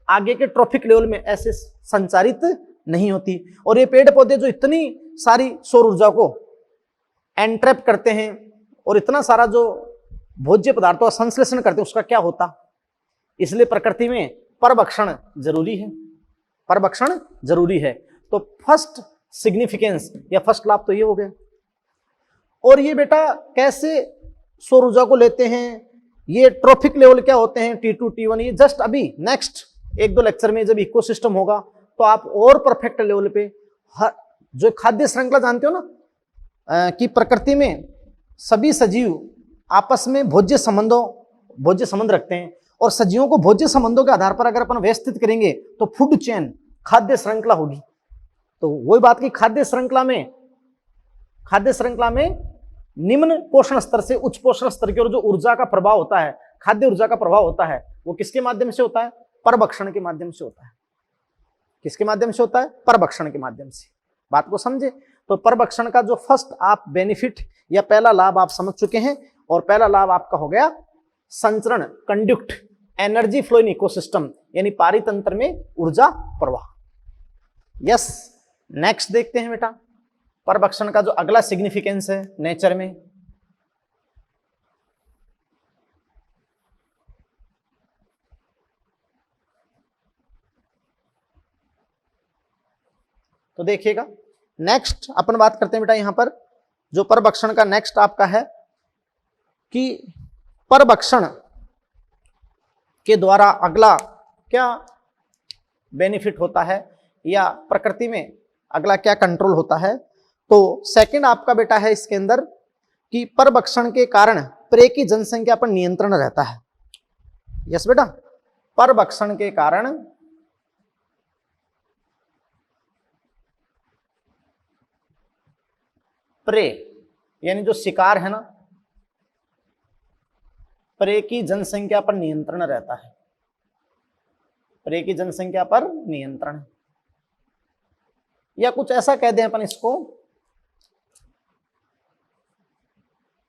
आगे के ट्रॉफिक लेवल में ऐसे संचारित नहीं होती। और ये पेड़ पौधे जो इतनी सारी सौर ऊर्जा को एंट्रैप करते हैं और इतना सारा जो भोज्य पदार्थों का संश्लेषण करते हैं, उसका क्या होता? इसलिए प्रकृति में परभक्षण जरूरी है, परभक्षण जरूरी है। तो फर्स्ट सिग्निफिकेंस या फर्स्ट लाभ तो ये हो गया। और ये बेटा कैसे सौर ऊर्जा को लेते हैं, ये ट्रॉफिक लेवल क्या होते हैं, T2 T1, ये जस्ट अभी नेक्स्ट 1-2 लेक्चर में जब इकोसिस्टम होगा तो आप और परफेक्ट लेवल पे जो खाद्य श्रृंखला जानते हो ना, कि प्रकृति में सभी सजीव आपस में भोज्य संबंध रखते हैं और सजीवों को भोज्य संबंधों के आधार पर अगर अपन व्यवस्थित करेंगे तो फूड चेन, खाद्य श्रृंखला होगी। तो वही बात की खाद्य श्रृंखला में निम्न पोषण स्तर से उच्च पोषण स्तर की ओर जो ऊर्जा का प्रभाव होता है, खाद्य ऊर्जा का प्रभाव होता है, वो किसके माध्यम से होता है? परभक्षण के माध्यम से होता है। किसके माध्यम से होता है? परभक्षण के माध्यम से। बात को समझे? तो परभक्षण का जो फर्स्ट आप बेनिफिट या पहला लाभ आप समझ चुके हैं। और पहला लाभ आपका हो गया संचरण, conduct, energy flow in ecosystem, यानी पारितंत्र में ऊर्जा प्रवाह। यस, नेक्स्ट देखते हैं बेटा परभक्षण का जो अगला सिग्निफिकेंस है नेचर में। तो देखिएगा नेक्स्ट अपन बात करते हैं बेटा यहां पर जो परभक्षण का नेक्स्ट आपका है कि परभक्षण के द्वारा अगला क्या बेनिफिट होता है या प्रकृति में अगला क्या कंट्रोल होता है। तो सेकंड आपका बेटा है इसके अंदर कि परभक्षण के कारण प्रे की जनसंख्या पर नियंत्रण रहता है। यस बेटा, परभक्षण के कारण प्रे यानी जो शिकार है ना, प्रे की जनसंख्या पर नियंत्रण रहता है। प्रे की जनसंख्या पर नियंत्रण, या कुछ ऐसा कह दें अपन इसको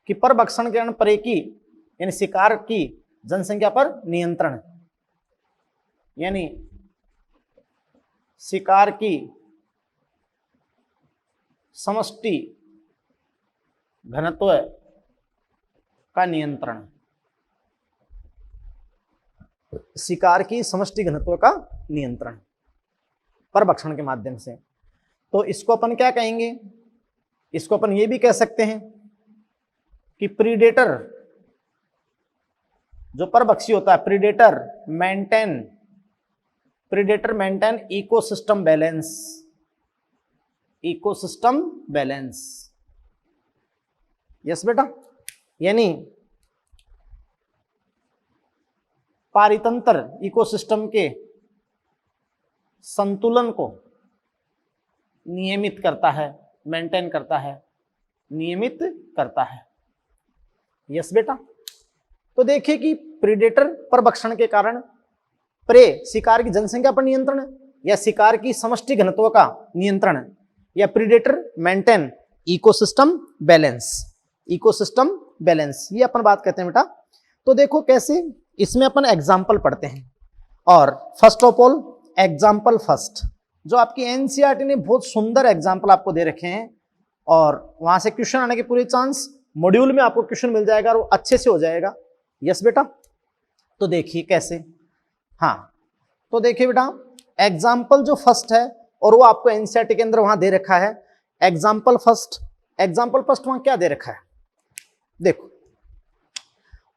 कि परभक्षण के कारण प्रे की यानी शिकार की जनसंख्या पर नियंत्रण, यानी शिकार की समष्टि घनत्व का नियंत्रण, शिकार की समष्टि घनत्व का नियंत्रण परभक्षण के माध्यम से। तो इसको अपन क्या कहेंगे? इसको अपन ये भी कह सकते हैं कि प्रीडेटर जो परभक्षी होता है, predator maintain ecosystem balance, ecosystem balance. Yes बेटा, यानी पारितंत्र इकोसिस्टम के संतुलन को नियमित करता है, मेंटेन करता है, नियमित करता है। यस बेटा, तो देखिए कि प्रीडेटर परभक्षण के कारण प्रे शिकार की जनसंख्या पर नियंत्रण या शिकार की समष्टि घनत्व का नियंत्रण, या predator maintain ecosystem balance, ecosystem balance, ये अपन बात करते हैं बेटा। तो देखो कैसे, इसमें अपन एग्जाम्पल पढ़ते हैं। और first of all example first, जो आपकी एनसीईआरटी ने बहुत सुंदर एग्जाम्पल आपको दे रखे हैं और वहां से क्वेश्चन आने के पूरे चांस, मॉड्यूल में आपको क्वेश्चन मिल जाएगा और वो अच्छे से हो जाएगा। यस बेटा, तो देखिए कैसे। हाँ, तो देखिए बेटा एग्जाम्पल जो फर्स्ट है और वो आपको एनसीईआरटी के अंदर वहां दे रखा है एग्जाम्पल फर्स्ट। एग्जाम्पल फर्स्ट वहां क्या दे रखा है? देखो,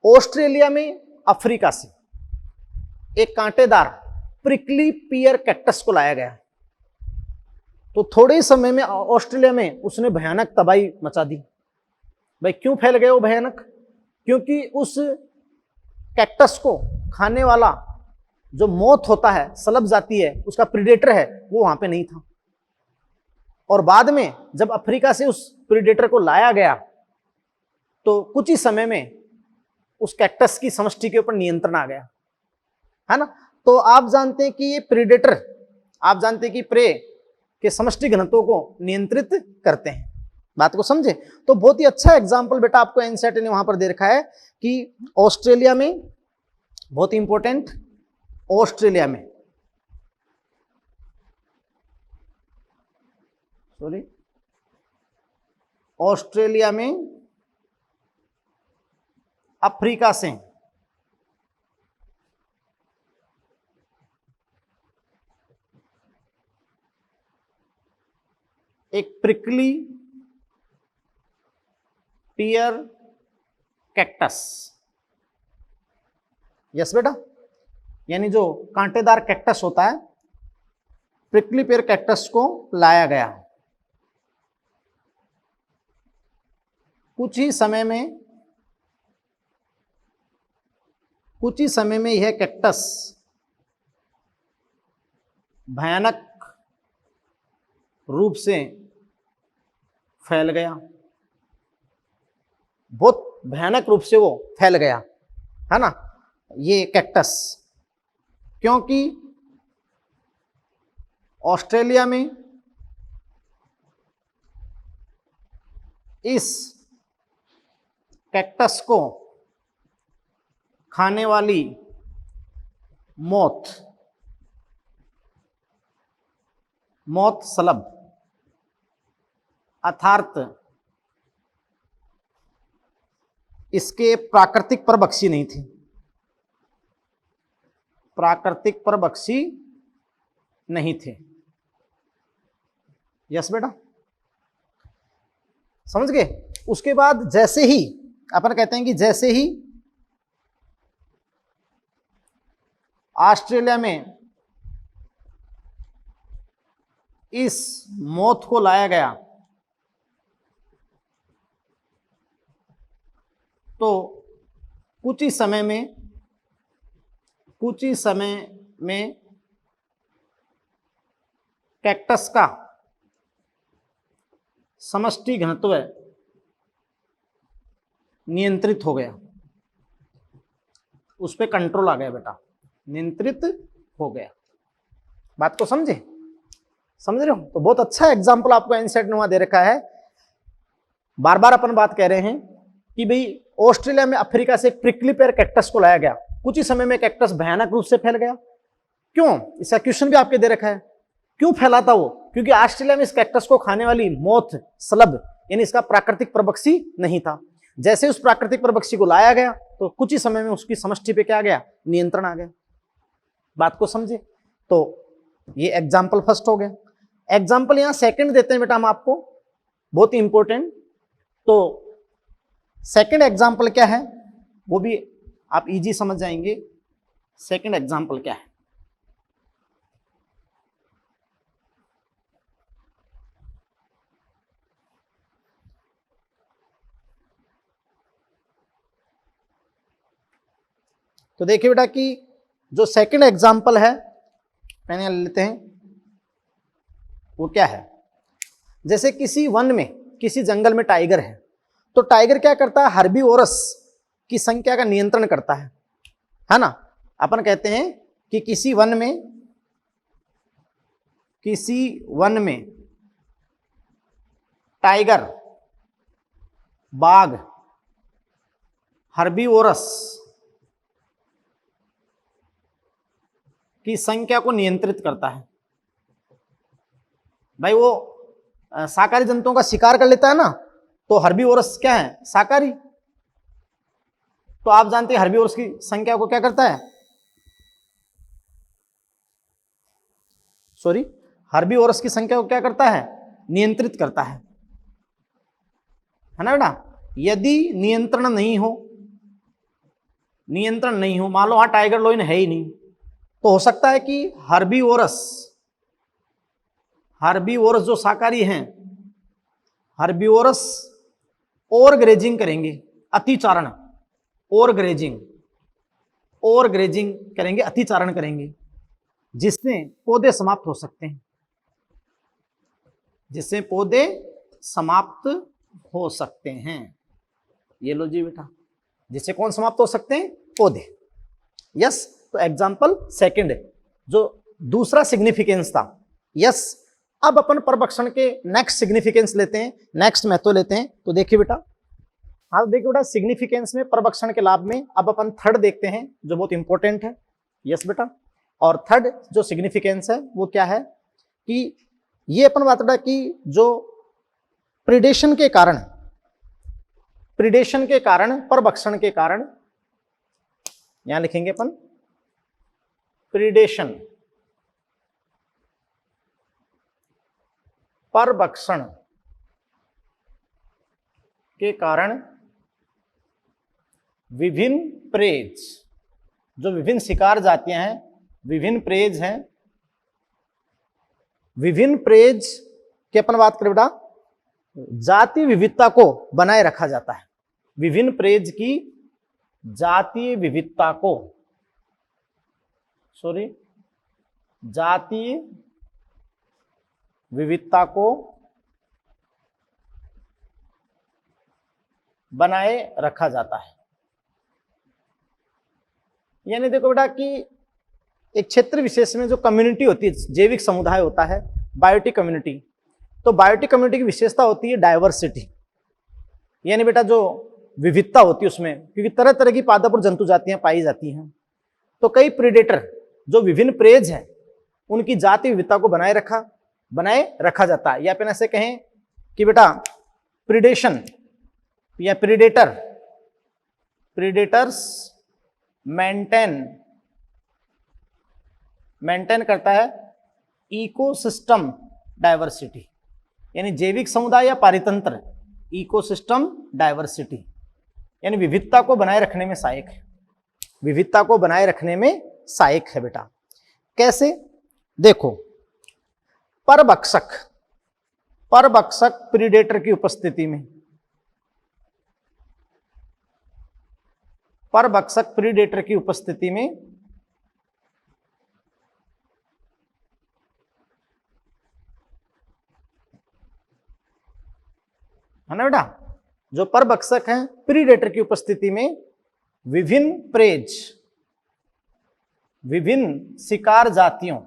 ऑस्ट्रेलिया में अफ्रीका से एक कांटेदार प्रिकली पियर कैक्टस को लाया गया। तो थोड़े ही समय में ऑस्ट्रेलिया में उसने भयानक तबाही मचा दी। भाई क्यों फैल गए वो भयानक? क्योंकि उस कैक्टस को खाने वाला जो मौत होता है, सलब जाती है, उसका प्रीडेटर है, वो वहां पे नहीं था। और बाद में जब अफ्रीका से उस प्रीडेटर को लाया गया तो कुछ ही समय में उस कैक्टस की समष्टि के ऊपर नियंत्रण आ गया, है ना। तो आप जानते हैं कि ये प्रीडेटर, आप जानते हैं कि प्रे के समष्टि घनत्व को नियंत्रित करते हैं। बात को समझे? तो बहुत ही अच्छा एग्जाम्पल बेटा आपको एनसीईआरटी ने वहां पर दे रखा है कि ऑस्ट्रेलिया में, बहुत इंपॉर्टेंट, ऑस्ट्रेलिया में, सॉरी, ऑस्ट्रेलिया में अफ्रीका से एक प्रिकली पियर कैक्टस, यस बेटा, यानी जो कांटेदार कैक्टस होता है, प्रिकली पियर कैक्टस को लाया गया। कुछ ही समय में यह कैक्टस भयानक रूप से फैल गया, बहुत भयानक रूप से वो फैल गया, है ना, ये कैक्टस, क्योंकि ऑस्ट्रेलिया में इस कैक्टस को खाने वाली मौत सलब अर्थात इसके प्राकृतिक परभक्षी नहीं थी, प्राकृतिक परभक्षी नहीं थे। यस बेटा, समझ गए? उसके बाद जैसे ही अपन कहते हैं कि जैसे ही ऑस्ट्रेलिया में इस मौत को लाया गया तो कुछ ही समय में कैक्टस का समष्टि घनत्व नियंत्रित हो गया, उस पर कंट्रोल आ गया बेटा, नियंत्रित हो गया। बात को समझे? समझ रहे हो? तो बहुत अच्छा एग्जाम्पल आपको एनसीईआरटी ने वहां दे रखा है। बार बार अपन बात कह रहे हैं कि भाई ऑस्ट्रेलिया में अफ्रीका से प्रिकली पेयर कैक्टस को लाया गया, कुछ ही समय में कैक्टस भयानक रूप से फैल गया। क्यों? इसका क्वेश्चन भी आपके दे रखा है। क्यों फैला था वो? क्योंकि ऑस्ट्रेलिया में इस कैक्टस को खाने वाली मौत सलब यानी इसका प्राकृतिक परभक्षी नहीं था। जैसे उस प्राकृतिक परभक्षी को लाया गया तो कुछ ही समय में उसकी समष्टि पे क्या आ गया? नियंत्रण आ गया। बात को समझे? तो ये एग्जाम्पल फर्स्ट हो गया। एग्जाम्पल यहां सेकंड देते हैं बेटा हम आपको, बहुत ही इंपॉर्टेंट। तो सेकंड एग्जाम्पल क्या है वो भी आप इजी समझ जाएंगे। सेकंड एग्जाम्पल क्या है? तो देखिए बेटा कि जो सेकंड एग्जाम्पल है पहले लेते हैं, वो क्या है? जैसे किसी वन में, किसी जंगल में टाइगर है, तो टाइगर क्या करता है? हर्बीवोरस की संख्या का नियंत्रण करता है ना। अपन कहते हैं कि किसी वन में टाइगर, बाघ, हर्बीवोरस की संख्या को नियंत्रित करता है। भाई वो शाकाहारी जंतुओं का शिकार कर लेता है ना, तो हर्बीवोरस क्या है? शाकाहारी। तो आप जानते हैं हर्बीवोरस की संख्या को क्या करता है? सॉरी, हर्बीवोरस की संख्या को क्या करता है? नियंत्रित करता है ना बेटा। यदि नियंत्रण नहीं हो, मान लो वहां टाइगर लोइन है ही नहीं, तो हो सकता है कि हर्बीवोरस जो शाकाहारी हैं, हर्बीवोरस और ग्रेजिंग करेंगे, अतिचारण, और ग्रेजिंग करेंगे, अतिचारण करेंगे, जिससे पौधे समाप्त हो सकते हैं, ये लो जी बेटा, जिससे कौन समाप्त हो सकते हैं? पौधे। यस। तो एग्जाम्पल सेकंड, जो दूसरा सिग्निफिकेंस था, यस, अब अपन परभक्षण के नेक्स्ट सिग्निफिकेंस लेते हैं, नेक्स्ट महत्व लेते हैं। तो देखिए बेटा, हाँ देखिए बेटा, सिग्निफिकेंस में परभक्षण के लाभ में अब अपन थर्ड देखते हैं जो बहुत इंपॉर्टेंट है। यस बेटा, और थर्ड जो सिग्निफिकेंस है वो क्या है कि ये अपन बात बेटा कि जो प्रिडेशन के कारण परभक्षण के कारण, यहां लिखेंगे अपन प्रिडेशन परभक्षण के कारण विभिन्न प्रेज, जो विभिन्न शिकार जातियां हैं, विभिन्न प्रेज हैं, विभिन्न प्रेज की अपन बात करें बेटा, जातीय विविधता को बनाए रखा जाता है। विभिन्न प्रेज की जातीय विविधता को, जातीय विविधता को बनाए रखा जाता है। यानी देखो बेटा कि एक क्षेत्र विशेष में जो कम्युनिटी होती है, जैविक समुदाय होता है, बायोटिक कम्युनिटी, तो बायोटिक कम्युनिटी की विशेषता होती है डाइवर्सिटी, यानी बेटा जो विविधता होती है उसमें, क्योंकि तरह तरह की पादप और जंतु जातियां पाई जाती हैं। तो कई प्रेडेटर जो विभिन्न प्रेज हैं उनकी जातीय विविधता को बनाए रखा जाता है। या फिर ऐसे कहें कि बेटा प्रिडेशन या प्रीडेटर्स मेंटेन करता है इकोसिस्टम डाइवर्सिटी, यानी जैविक समुदाय या पारितंत्र इकोसिस्टम डाइवर्सिटी, यानी विविधता को बनाए रखने में सहायक है, विविधता को बनाए रखने में सहायक है बेटा। कैसे? देखो, परभक्षक प्रीडेटर की उपस्थिति में, परभक्षक प्रीडेटर की उपस्थिति में है ना बेटा, जो परभक्षक हैं प्रीडेटर की उपस्थिति में विभिन्न प्रेज, विभिन्न शिकार जातियों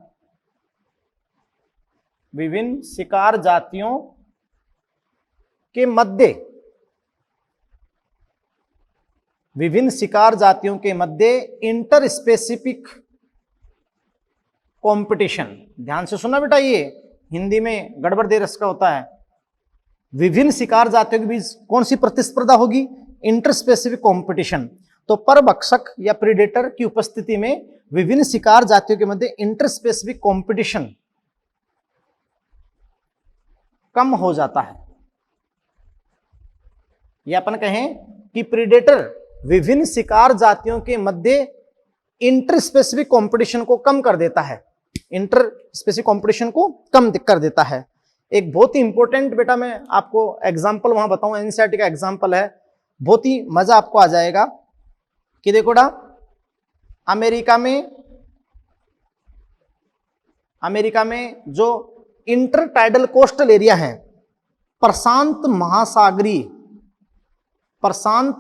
के मध्य, विभिन्न शिकार जातियों के मध्य इंटर स्पेसिफिक कंपटीशन, ध्यान से सुना बेटा, ये हिंदी में गड़बड़ दे रखा होता है। विभिन्न शिकार जातियों के बीच कौन सी प्रतिस्पर्धा होगी? Inter specific competition. तो परभक्षक या प्रीडेटर की उपस्थिति में विभिन्न शिकार जातियों के मध्य इंटर स्पेसिफिक कंपटीशन कम हो जाता है। या अपन कहें कि प्रीडेटर विभिन्न शिकार जातियों के मध्य इंटर स्पेसिफिक कंपटीशन को कम कर देता है, इंटर स्पेसिफिक कंपटीशन को कम कर देता है। एक बहुत ही इंपॉर्टेंट बेटा मैं आपको एग्जांपल वहां बताऊं, एनसीईआरटी का एग्जांपल है, बहुत ही मजा आपको आ जाएगा कि देखो बेटा, अमेरिका में जो इंटरटाइडल कोस्टल एरिया है, प्रशांत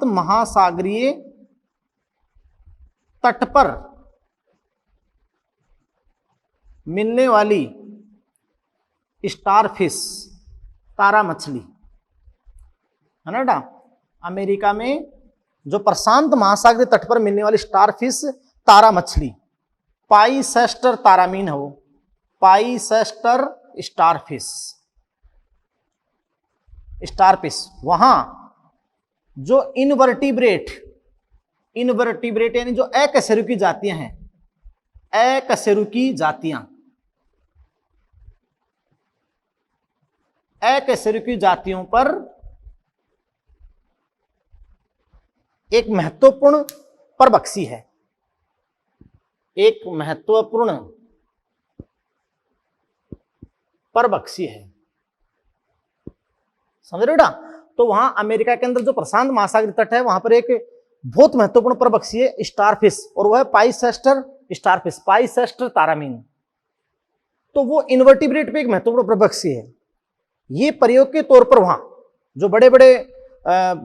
महासागरीय तट पर मिलने वाली स्टारफिश, तारा मछली, है ना बेटा, अमेरिका में जो प्रशांत महासागरीय तट पर मिलने वाली स्टारफिश, तारा मछली, पाइसेस्टर तारामीन है वो, पाइसेस्टर स्टारफिश, वहां जो इनवर्टिब्रेट यानी जो अकशेरुकी जातियां हैं, अकशेरुकी जातियों पर एक महत्वपूर्ण परभक्षी है, एक महत्वपूर्ण परभक्षी है, समझ रहे बेटा। तो वहां अमेरिका के अंदर जो प्रशांत महासागरीय तट है, वहां पर एक बहुत महत्वपूर्ण परभक्षी है स्टारफिश, और वह है पाइसेस्टर स्टारफिश, पाइसेस्टर तारामीन। तो वो इनवर्टिब्रेट पे एक महत्वपूर्ण परभक्षी है। ये प्रयोग के तौर पर वहां जो बड़े बड़े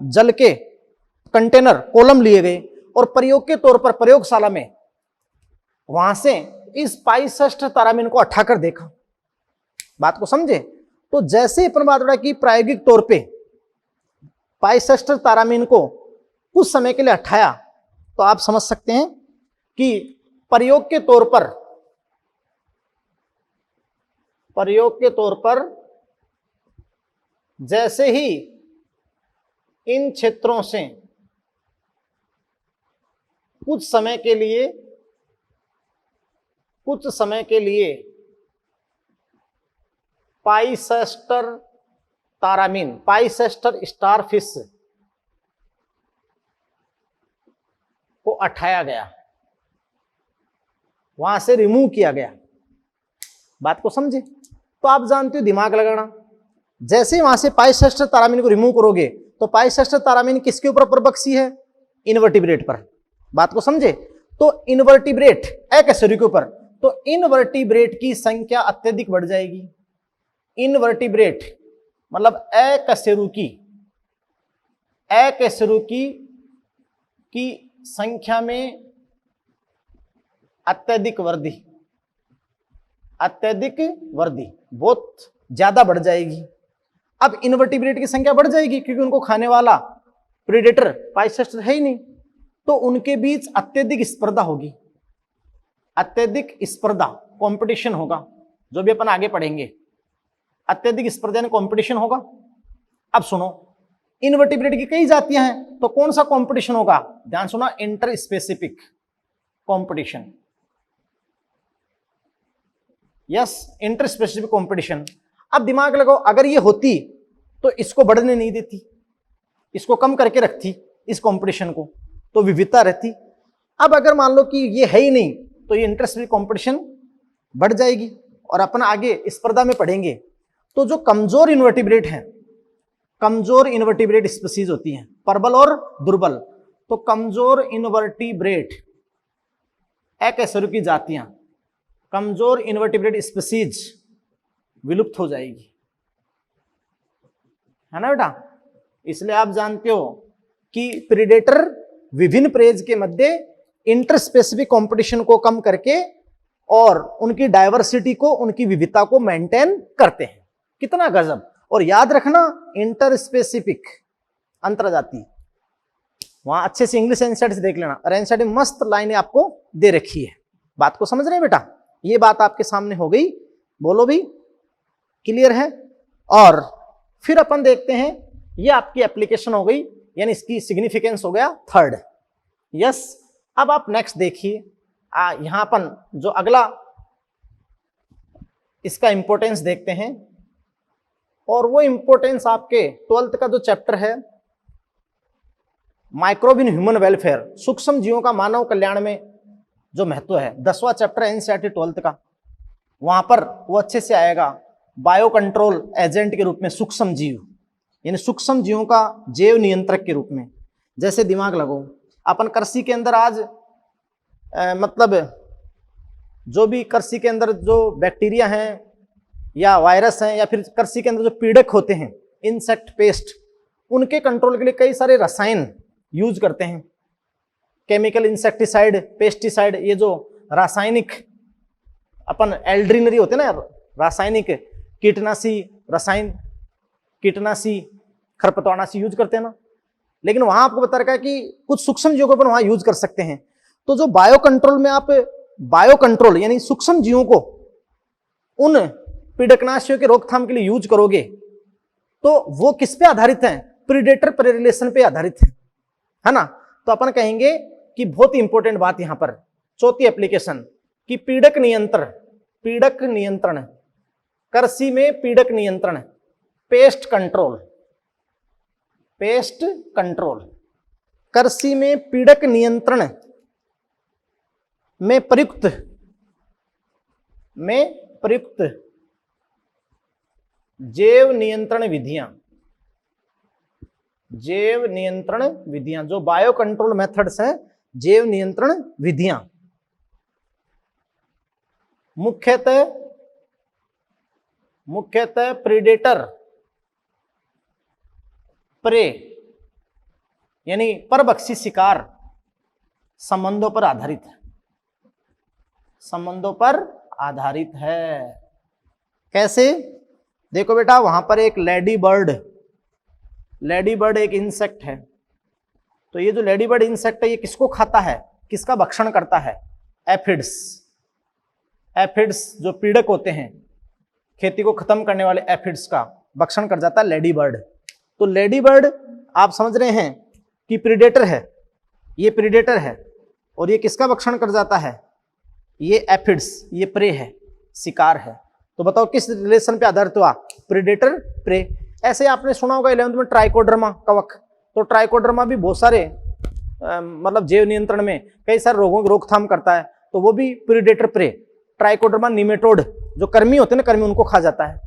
जल के कंटेनर कॉलम लिए गए और प्रयोग के तौर पर प्रयोगशाला में वहां से इस पाइसेस्टर तारामीन को हटाकर देखा, बात को समझे। तो जैसे अपन बात हो रहा है कि प्रायोगिक तौर पे पाइसेस्टर तारामीन को कुछ समय के लिए हटाया, तो आप समझ सकते हैं कि प्रयोग के तौर पर जैसे ही इन क्षेत्रों से कुछ समय के लिए पाइसेस्टर तारामीन, पाइसेस्टर स्टारफिश को हटाया गया, वहां से रिमूव किया गया। बात को समझे। तो आप जानते हो दिमाग लगाना, जैसे ही वहां से पाइसेस्टर तारामीन को रिमूव करोगे तो पाइसेस्टर तारामीन किसके ऊपर परबक्सी है? इनवर्टिब्रेट पर। बात को समझे। तो इनवर्टिब्रेट अकशेरुकी के ऊपर, तो इनवर्टिब्रेट की संख्या अत्यधिक बढ़ जाएगी। इनवर्टिब्रेट मतलब अकशेरुकी की संख्या में अत्यधिक वृद्धि बहुत ज्यादा बढ़ जाएगी। अब इनवर्टिब्रेट की संख्या बढ़ जाएगी क्योंकि उनको खाने वाला प्रेडेटर पाइसेस्टर है ही नहीं, तो उनके बीच अत्यधिक स्पर्धा होगी, अत्यधिक स्पर्धा कंपटीशन होगा, जो भी अपन आगे पढ़ेंगे। अत्यधिक स्पर्धा यानी कंपटीशन होगा। अब सुनो, इनवर्टिब्रेट की कई जातियां हैं, तो कौन सा कंपटीशन होगा? ध्यान सुना, inter specific competition. Yes, inter specific competition. अब दिमाग लगाओ, अगर ये होती तो इसको बढ़ने नहीं देती, इसको कम करके रखती इस कंपटीशन को, तो विविधता रहती। अब अगर मान लो कि ये है ही नहीं, तो ये इंटर स्पेसिफिक कंपटीशन बढ़ जाएगी। और अपन आगे स्पर्धा में पढ़ेंगे, तो जो कमजोर इनवर्टिब्रेट हैं, कमजोर इनवर्टिब्रेट स्पीसीज होती हैं, प्रबल और दुर्बल, तो कमजोर इनवर्टिब्रेट अकशेरुकी जातियां, कमजोर इनवर्टिब्रेट स्पीसीज विलुप्त हो जाएगी, है ना बेटा। इसलिए आप जानते हो कि प्रेडेटर विभिन्न प्रेज के मध्य इंटर स्पेसिफिक कंपटीशन को कम करके और उनकी डायवर्सिटी को, उनकी विविधता को मेंटेन करते हैं। कितना गजब। और याद रखना, इंटर स्पेसिफिक अंतरजातीय, वहां अच्छे से इंग्लिश एनसीईआरटी से देख लेना, और एनसीईआरटी मस्त लाइनें आपको दे रखी है। बात को समझ रहे हैं बेटा। ये बात आपके सामने हो गई, बोलो भी, क्लियर है। और फिर अपन देखते हैं, ये आपकी एप्लीकेशन हो गई, यानी इसकी सिग्निफिकेंस हो गया थर्ड। यस, अब आप नेक्स्ट देखिए, यहां अपन जो अगला इसका इंपॉर्टेंस देखते हैं, और वो इंपॉर्टेंस आपके 12th का जो चैप्टर है माइक्रोब इन ह्यूमन वेलफेयर, सूक्ष्म जीवों का मानव कल्याण में जो महत्व है, 10वां चैप्टर एनसीईआरटी 12th का, वहां पर वो अच्छे से आएगा। बायो कंट्रोल एजेंट के रूप में सूक्ष्म जीव, यानी सूक्ष्म जीवों का जैव नियंत्रक के रूप में। जैसे दिमाग लगाओ, अपन कृषि के अंदर आज मतलब जो भी कृषि के अंदर जो बैक्टीरिया हैं या वायरस हैं, या फिर कृषि के अंदर जो पीड़क होते हैं, इंसेक्ट पेस्ट, उनके कंट्रोल के लिए कई सारे रसायन यूज करते हैं। केमिकल, इंसेक्टिसाइड, पेस्टिसाइड, ये जो रासायनिक अपन एल्ड्रिनरी होते हैं ना, रासायनिक कीटनाशी, खरपतवारनाशी यूज करते हैं ना। लेकिन वहां आपको बता रखा है कि कुछ सूक्ष्म जीवों को अपन वहां यूज कर सकते हैं। तो जो बायो कंट्रोल में आप बायो कंट्रोल यानी सूक्ष्म जीवों को उन पीड़कनाशियों के रोकथाम के लिए यूज करोगे, तो वो किस पे आधारित है? प्रीडेटर प्रे रिलेशन पे आधारित है ना। तो अपन कहेंगे कि बहुत इंपॉर्टेंट बात यहां पर, चौथी एप्लीकेशन कि पीड़क नियंत्रण, कृषि में पीड़क नियंत्रण, पेस्ट कंट्रोल, कृषि में पीड़क नियंत्रण में प्रयुक्त जैव नियंत्रण विधियां, जो बायो कंट्रोल मेथड्स हैं, जैव नियंत्रण विधियां, मुख्यतः प्रीडेटर प्रे यानी परभक्षी शिकार संबंधों पर आधारित है, कैसे? देखो बेटा, वहां पर एक लेडी बर्ड एक इंसेक्ट है। तो ये जो लेडी बर्ड इंसेक्ट है ये किसको खाता है, किसका भक्षण करता है? एफिड्स। जो पीड़क होते हैं, खेती को खत्म करने वाले एफिड्स का भक्षण कर जाता है लेडी बर्ड। तो लेडी बर्ड आप समझ रहे हैं कि प्रीडेटर है, ये प्रीडेटर है, और ये किसका भक्षण कर जाता है? ये एफिड्स, ये प्रे है, शिकार है। तो बताओ किस रिलेशन पे आधारित हुआ? Predator pray. ऐसे आपने सुना होगा 11वीं में ट्राइकोडर्मा कवक। तो ट्राइकोडर्मा भी बहुत सारे मतलब जैव नियंत्रण में कई सारे रोगों की रोकथाम करता है, तो वो भी प्रीडेटर प्रे। ट्राइकोडर्मा निमेटोड जो कर्मी होते हैं ना, कर्मी उनको खा जाता है।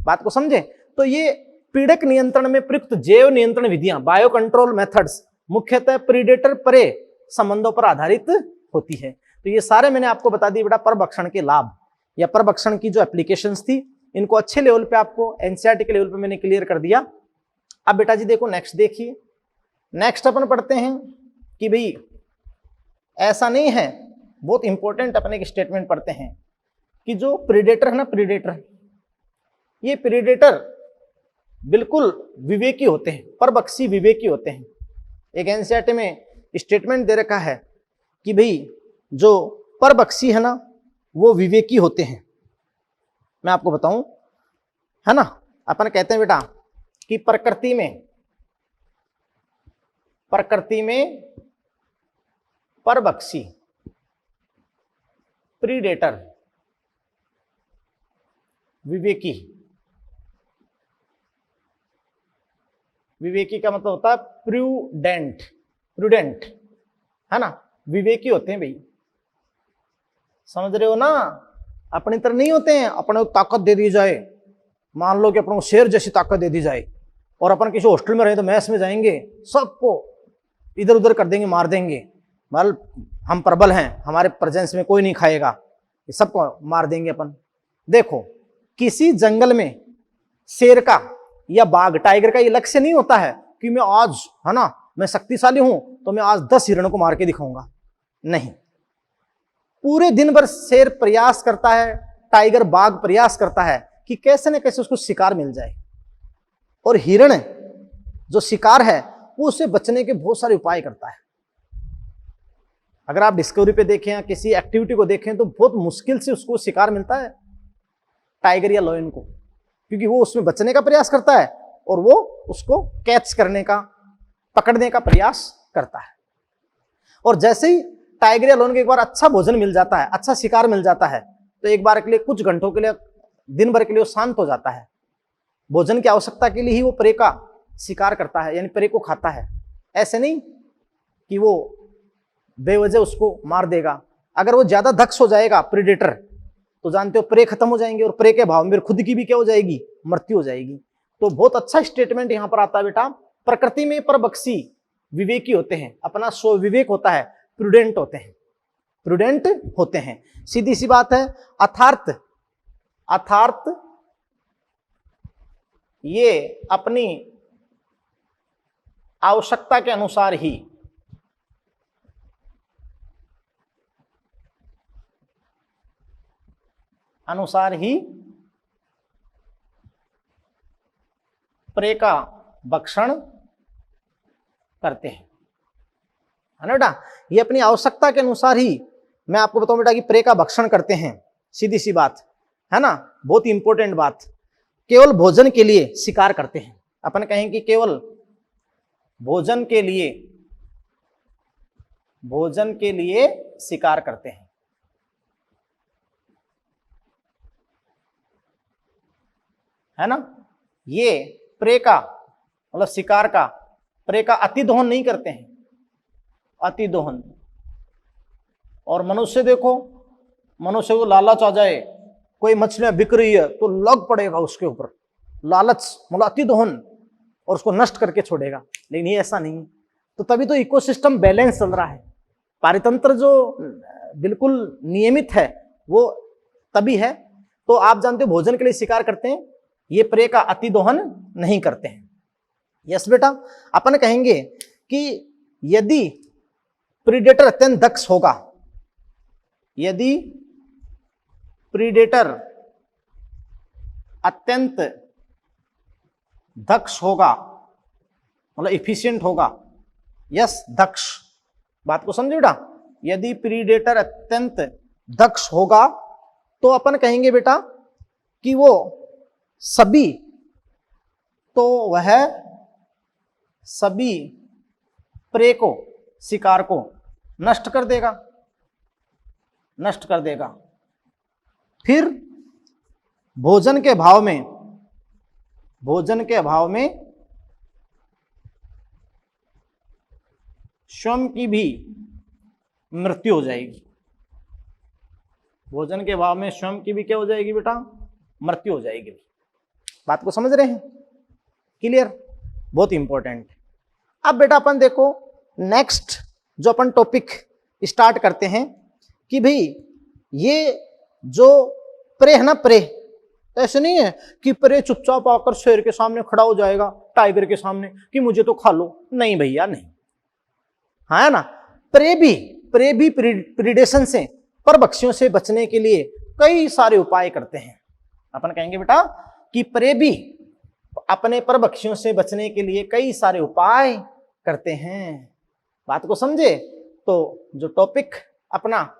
बात को समझे? तो ये पीड़क नियंत्रण में प्रयुक्त जैव नियंत्रण विधियां, बायो कंट्रोल मेथड्स, मुख्यतः प्रीडेटर प्रे संबंधों पर आधारित होती है। तो ये सारे मैंने आपको बता दिए बेटा परभक्षण के लाभ या परभक्षण की जो एप्लीकेशंस थी, इनको अच्छे लेवल पे आपको एनसीईआरटी के लेवल पे मैंने क्लियर कर दिया। अब बेटा जी देखो नेक्स्ट देखिए, नेक्स्ट अपन पढ़ते हैं कि भाई ऐसा नहीं है, बहुत इंपॉर्टेंट अपन एक स्टेटमेंट पढ़ते हैं कि जो प्रीडेटर है ना, प्रीडेटर, ये प्रीडेटर बिल्कुल विवेकी होते हैं, परभक्षी विवेकी होते हैं। एक एनसीईआरटी में स्टेटमेंट दे रखा है कि भाई जो परभक्षी है ना वो विवेकी होते हैं। मैं आपको बताऊं, है ना, अपन कहते हैं बेटा कि प्रकृति में परभक्षी प्रीडेटर विवेकी का मतलब होता है प्रूडेंट, है ना, विवेकी होते हैं भाई। समझ रहे हो ना? अपनी तरह नहीं होते हैं, अपने को ताकत दे दी जाए, मान लो कि अपन को शेर जैसी ताकत दे दी जाए और अपन किसी हॉस्टल में रहे तो मैस में जाएंगे, सबको इधर उधर कर देंगे, मार देंगे, मतलब हम प्रबल हैं, हमारे प्रेजेंस में कोई नहीं खाएगा, ये सबको मार देंगे अपन। देखो किसी जंगल में शेर का या बाघ टाइगर का ये लक्ष्य नहीं होता है कि मैं आज, है ना, मैं शक्तिशाली हूं तो मैं आज 10 हिरणों को मार के दिखाऊंगा। नहीं, पूरे दिन भर शेर प्रयास करता है, टाइगर बाघ प्रयास करता है कि कैसे न कैसे उसको शिकार मिल जाए, और हिरण जो शिकार है वो उससे बचने के बहुत सारे उपाय करता है। अगर आप डिस्कवरी पे देखें या किसी एक्टिविटी को देखें तो बहुत मुश्किल से उसको शिकार मिलता है, टाइगर या लायन को, क्योंकि वो उसमें बचने का प्रयास करता है और वो उसको कैच करने का, पकड़ने का प्रयास करता है। और जैसे ही टाइगर या लायन को एक बार अच्छा भोजन मिल जाता है, अच्छा शिकार मिल जाता है, तो एक बार के लिए, कुछ घंटों के लिए, दिन भर के लिए वो शांत हो जाता है। भोजन की आवश्यकता के लिए ही वो प्रे का शिकार करता है, यानी प्रे को खाता है। ऐसे नहीं कि वो बेवजह उसको मार देगा। अगर वो ज्यादा दक्ष हो जाएगा प्रीडेटर, तो जानते हो प्रे खत्म हो जाएंगे, और प्रे के भाव में खुद की भी क्या हो जाएगी, मृत्यु हो जाएगी। तो बहुत अच्छा स्टेटमेंट यहां पर आता है बेटा, प्रकृति में परभक्षी विवेकी होते हैं, अपना स्व विवेक होता है, प्रूडेंट होते हैं। सीधी सी बात है। अर्थात ये अपनी आवश्यकता के अनुसार ही प्रे का भक्षण करते हैं, है ना बेटा। ये अपनी आवश्यकता के अनुसार ही, मैं आपको बताऊं बेटा, कि प्रे का भक्षण करते हैं। सीधी सी बात है ना, बहुत इंपॉर्टेंट बात। केवल भोजन के लिए शिकार करते हैं। अपन कहें कि केवल भोजन के लिए शिकार करते हैं, है ना। ये प्रे का मतलब शिकार का, प्रे का अतिदोहन नहीं करते हैं, अतिदोहन। और मनुष्य देखो, मनुष्य को लालच आ जाए, कोई मछलियां बिक रही है तो लग पड़ेगा उसके ऊपर, लालच मतलब अतिदोहन, और उसको नष्ट करके छोड़ेगा। लेकिन ये ऐसा नहीं है। तो तभी तो इकोसिस्टम बैलेंस चल रहा है। पारितंत्र जो बिल्कुल नियमित है वो तभी है। तो आप जानते हो भोजन के लिए शिकार करते हैं, ये प्रे का अतिदोहन नहीं करते हैं। यस बेटा, अपन कहेंगे कि यदि प्रीडेटर अत्यंत दक्ष होगा, यदि प्रीडेटर अत्यंत दक्ष होगा, मतलब इफिशिएंट होगा। यस, दक्ष, बात को समझे बेटा। यदि प्रीडेटर अत्यंत दक्ष होगा तो अपन कहेंगे बेटा कि वो सभी, तो वह सभी प्रे को, शिकार को नष्ट कर देगा, नष्ट कर देगा। फिर भोजन के अभाव में, भोजन के अभाव में स्वयं की भी मृत्यु हो जाएगी। भोजन के अभाव में स्वयं की भी क्या हो जाएगी बेटा? मृत्यु हो जाएगी। बात को समझ रहे हैं? क्लियर? बहुत इंपॉर्टेंट। अब बेटा अपन देखो नेक्स्ट जो अपन टॉपिक स्टार्ट करते हैं कि भाई ये जो प्रे है ना, प्रे ऐसे नहीं है कि प्रे चुपचाप आकर शेर के सामने खड़ा हो जाएगा, टाइगर के सामने, कि मुझे तो खा लो। नहीं भैया, नहीं। हाँ है ना, प्रे भी प्रीडेशन से, परभक्षियों से बचने के लिए कई सारे उपाय करते हैं। अपन कहेंगे बेटा कि प्रे भी अपने परभक्षियों से बचने के लिए कई सारे उपाय करते हैं। बात को समझे? तो जो टॉपिक अपना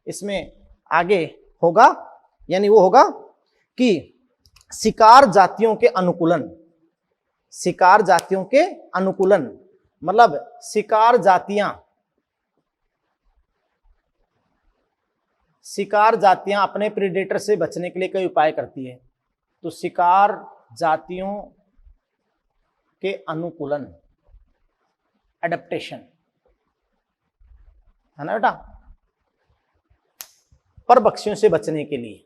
इसमें आगे होगा, यानी वो होगा कि शिकार जातियों के अनुकूलन। शिकार जातियों के अनुकूलन मतलब शिकार जातियां अपने प्रीडेटर से बचने के लिए कई उपाय करती है। तो शिकार जातियों के अनुकूलन, एडेप्टेशन, है ना बेटा, परभक्षियों से बचने के लिए।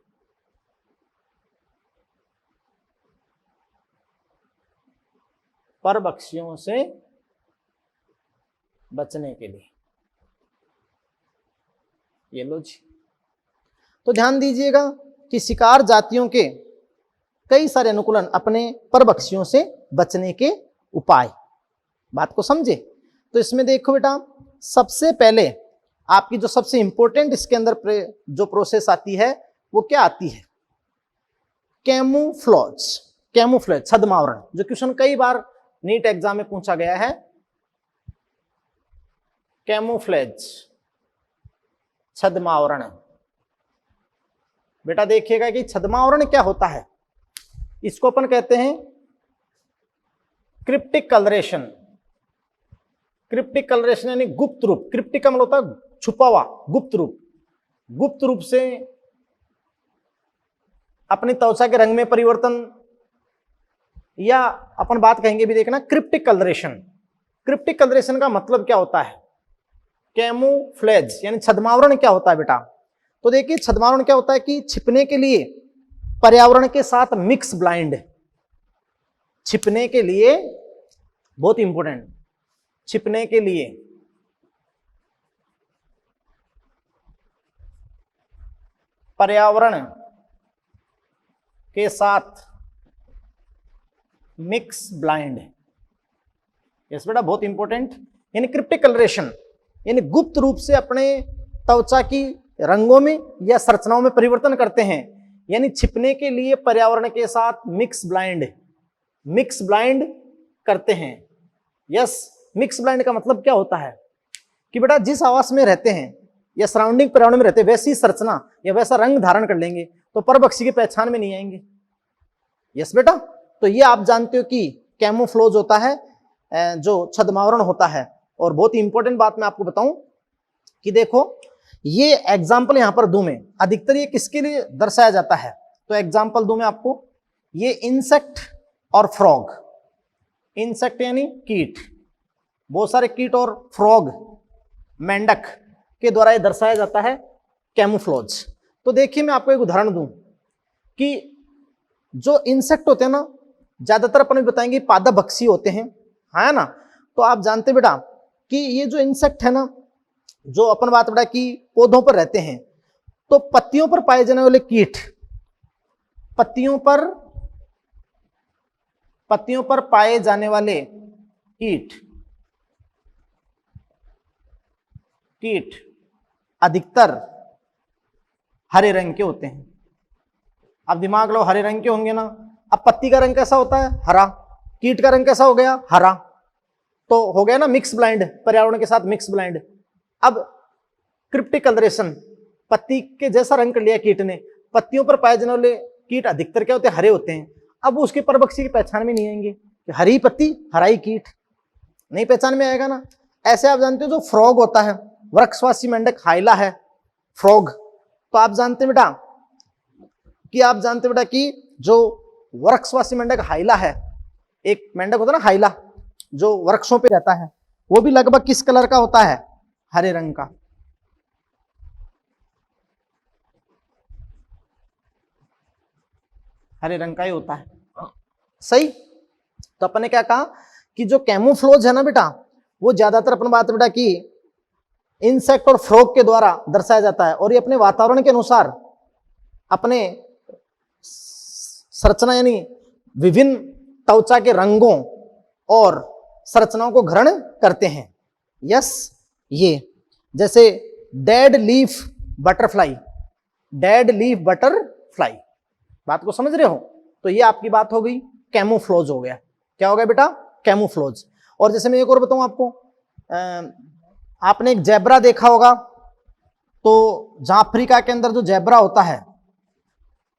परभक्षियों से बचने के लिए, ये लो जी। तो ध्यान दीजिएगा कि शिकार जातियों के कई सारे अनुकूलन, अपने परभक्षियों से बचने के उपाय। बात को समझे? तो इसमें देखो बेटा, सबसे पहले आपकी जो सबसे इंपॉर्टेंट इसके अंदर जो प्रोसेस आती है वो क्या आती है? कैमूफ्लॉज। कैमूफ्लॉज, छद्मावरण, जो क्वेश्चन कई बार नीट एग्जाम में पूछा गया है। कैमूफ्लेज, छद्मावरण। बेटा देखिएगा कि छद्मावरण क्या होता है। इसको अपन कहते हैं क्रिप्टिक कलरेशन। क्रिप्टिक कलरेशन यानी गुप्त रूप। क्रिप्टिक का मतलब होता है छुपा हुआ, गुप्त रूप। गुप्त रूप से अपनी त्वचा के रंग में परिवर्तन, या अपन बात कहेंगे भी देखना क्रिप्टिक कलरेशन। क्रिप्टिक कलरेशन का मतलब क्या होता है? कैमूफ्लेज यानी छद्मावरण क्या होता है बेटा? तो देखिए छद्मावरण क्या होता है कि छिपने के लिए पर्यावरण के साथ मिक्स ब्लाइंड। छिपने के लिए, बहुत इंपॉर्टेंट, छिपने के लिए पर्यावरण के साथ मिक्स ब्लाइंड। यस बेटा, बहुत इंपॉर्टेंट। यानी क्रिप्टिक कलरेशन यानी गुप्त रूप से अपने त्वचा की रंगों में या संरचनाओं में परिवर्तन करते हैं। यानी छिपने के लिए पर्यावरण के साथ मिक्स ब्लाइंड करते हैं। यस, मिक्स ब्लाइंड का मतलब क्या होता है कि बेटा जिस आवास में रहते हैं या सराउंडिंग पर्यावरण में रहते हैं वैसी संरचना या वैसा रंग धारण कर लेंगे तो परभक्षी की पहचान में नहीं आएंगे। यस बेटा, तो ये आप जानते हो कि कैमोफ्लोज होता है, जो छद्मावरण होता है। और बहुत इंपॉर्टेंट बात मैं आपको बताऊं कि देखो ये एग्जाम्पल यहां पर दूं मैं, अधिकतर ये किसके लिए दर्शाया जाता है? तो एग्जाम्पल दूं मैं आपको, ये इंसेक्ट और फ्रॉग। इंसेक्ट यानी कीट, बहुत सारे कीट, और फ्रॉग मेंढक के द्वारा ये दर्शाया जाता है कैमोफ्लोज। तो देखिए मैं आपको एक उदाहरण दूं कि जो इंसेक्ट होते हैं ना, ज्यादातर अपन बताएंगे पादभक्षी होते हैं, है ना। तो आप जानते बेटा कि ये जो इंसेक्ट है ना, जो अपन बात बेटा कि पौधों पर रहते हैं, तो पत्तियों पर पाए जाने वाले कीट, पत्तियों पर पाए जाने वाले कीट अधिकतर हरे रंग के होते हैं। अब दिमाग लो, हरे रंग के होंगे ना, अब पत्ती का रंग कैसा होता है? हरा। कीट का रंग कैसा हो गया? हरा। तो हो गया ना मिक्स ब्लाइंड, पर्यावरण के साथ मिक्स ब्लाइंड। अब क्रिप्टिक कलरेशन, पत्ती के जैसा रंग कर लिया कीट ने। पत्तियों पर पाए जाने वाले कीट अधिकतर क्या होते हैं? हरे होते हैं। अब उसके परभक्षी की पहचान में नहीं आएंगे कि हरी पत्ती हरा ही कीट, नहीं पहचान में आएगा ना। ऐसे आप जानते हो जो फ्रॉग होता है, वृक्षवासी मेंढक हाइला है फ्रॉग, तो आप जानते बेटा कि जो वृक्षवासी मेंढक हाइला है, एक मेंढक होता है ना हाइला जो वृक्षों पे रहता है, वो भी लगभग किस कलर का होता है? हरे रंग का। हरे रंग का ही होता है, सही। तो अपन ने क्या कहा कि जो कैमोफ्लोज है ना बेटा, वो ज्यादातर अपन बात बेटा की इंसेक्ट और फ्रॉग के द्वारा दर्शाया जाता है, और ये अपने वातावरण के अनुसार अपने संरचना यानी विभिन्न त्वचा के रंगों और संरचनाओं को ग्रहण करते हैं। यस, ये जैसे dead leaf butterfly, dead leaf butterfly, बात को समझ रहे हो? तो ये आपकी बात हो गई, कैमोफ्लोज हो गया। क्या हो गया बेटा? कैमोफ्लोज। और जैसे मैं एक और बताऊं आपको, आपने एक जेब्रा देखा होगा, तो जहां अफ्रीका के अंदर जो जेब्रा होता है,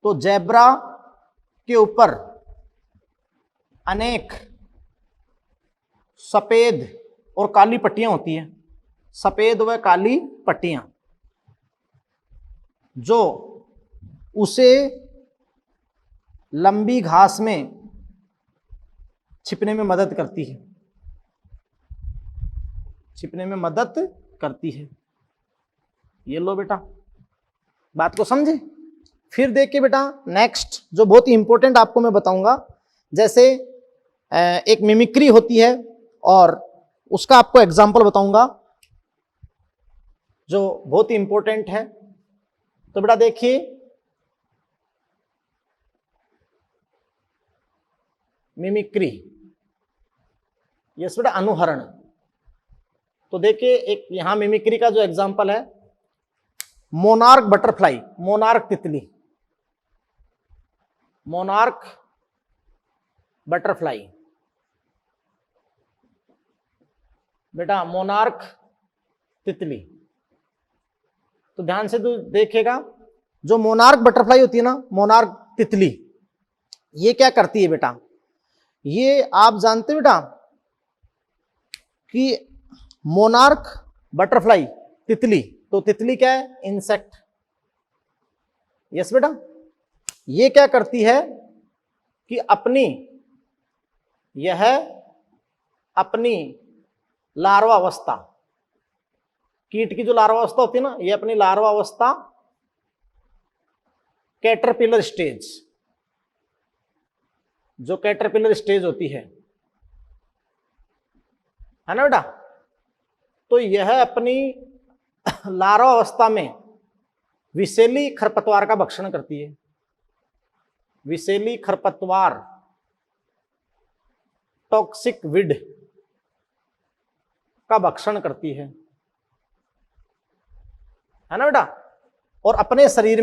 तो जेब्रा के ऊपर अनेक सफेद और काली पट्टियां होती हैं, सफेद व काली पट्टियां, जो उसे लंबी घास में छिपने में मदद करती है, छिपने में मदद करती है। ये लो बेटा, बात को समझे? फिर देखिए बेटा नेक्स्ट जो बहुत ही इंपॉर्टेंट आपको मैं बताऊंगा, जैसे एक मिमिक्री होती है, और उसका आपको एग्जांपल बताऊंगा जो बहुत ही इंपॉर्टेंट है। तो बेटा देखिए, मिमिक्री, यस बेटा, अनुहरण। तो देखिए एक यहां मिमिक्री का जो एग्जांपल है, मोनार्क बटरफ्लाई, मोनार्क तितली, मोनार्क बटरफ्लाई बेटा, मोनार्क तितली। तो ध्यान से देखिएगा, जो मोनार्क बटरफ्लाई होती है ना, मोनार्क तितली, ये क्या करती है बेटा? ये आप जानते बेटा कि मोनार्क बटरफ्लाई तितली, तो तितली क्या है? इंसेक्ट। यस बेटा, ये क्या करती है कि यह अपनी लार्वा अवस्था, कीट की जो लार्वा अवस्था होती है ना, ये अपनी लार्वा अवस्था कैटरपिलर स्टेज, जो कैटरपिलर स्टेज होती है ना बेटा, तो यह अपनी लार्वा अवस्था में विषैली खरपतवार का भक्षण करती है, विषैली खरपतवार, टॉक्सिक विड का भक्षण करती है ना बेटा। और अपने शरीर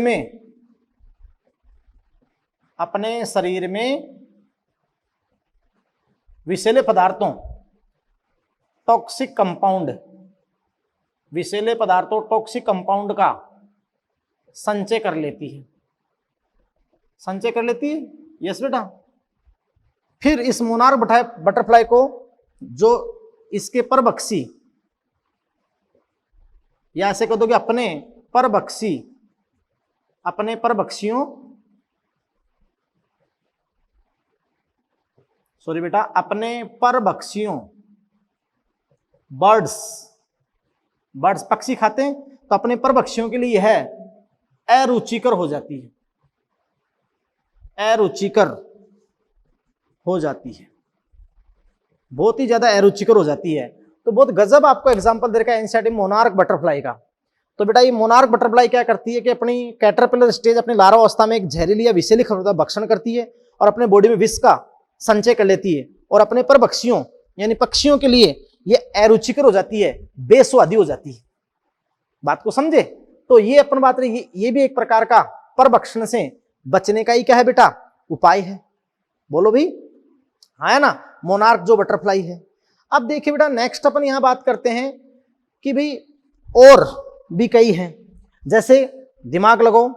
में विषैले पदार्थों, टॉक्सिक कंपाउंड, विषैले पदार्थों टॉक्सिक कंपाउंड का संचय कर लेती है, संचय कर लेती है। यस बेटा। फिर इस मोनार्क बटरफ्लाई को जो इसके परभक्षी, या ऐसे कह दो कि अपने परभक्षियों, सॉरी बेटा, अपने परभक्षियों, बर्ड्स पक्षी खाते हैं, तो अपने परभक्षियों के लिए यह अरुचिकर हो जाती है, अरुचिकर हो जाती है, बहुत ही ज्यादा अरुचिकर हो जाती है। तो बहुत गजब आपको एग्जांपल दे रखा है एनसीईआरटी मोनार्क बटरफ्लाई का। तो बेटा ये मोनार्क बटरफ्लाई क्या करती है कि अपनी कैटरपिलर स्टेज, अपनी लार्वा अवस्था में एक जहरीली या विषैली खरपतवार भक्षण करती है और अपने बॉडी में विष का संचय कर लेती है, और अपने परभक्षियों यानी पक्षियों के लिए ये अरुचिकर हो जाती है, बेस्वादी हो जाती है। बात को समझे? तो ये अपन बात रही, ये भी एक प्रकार का परभक्षण से बचने का ही क्या है बेटा? उपाय है। बोलो भाई, हाँ है ना, मोनार्क जो बटरफ्लाई है। अब देखिए बेटा नेक्स्ट अपन यहां बात करते हैं कि भाई और भी कई हैं, जैसे दिमाग लगाओ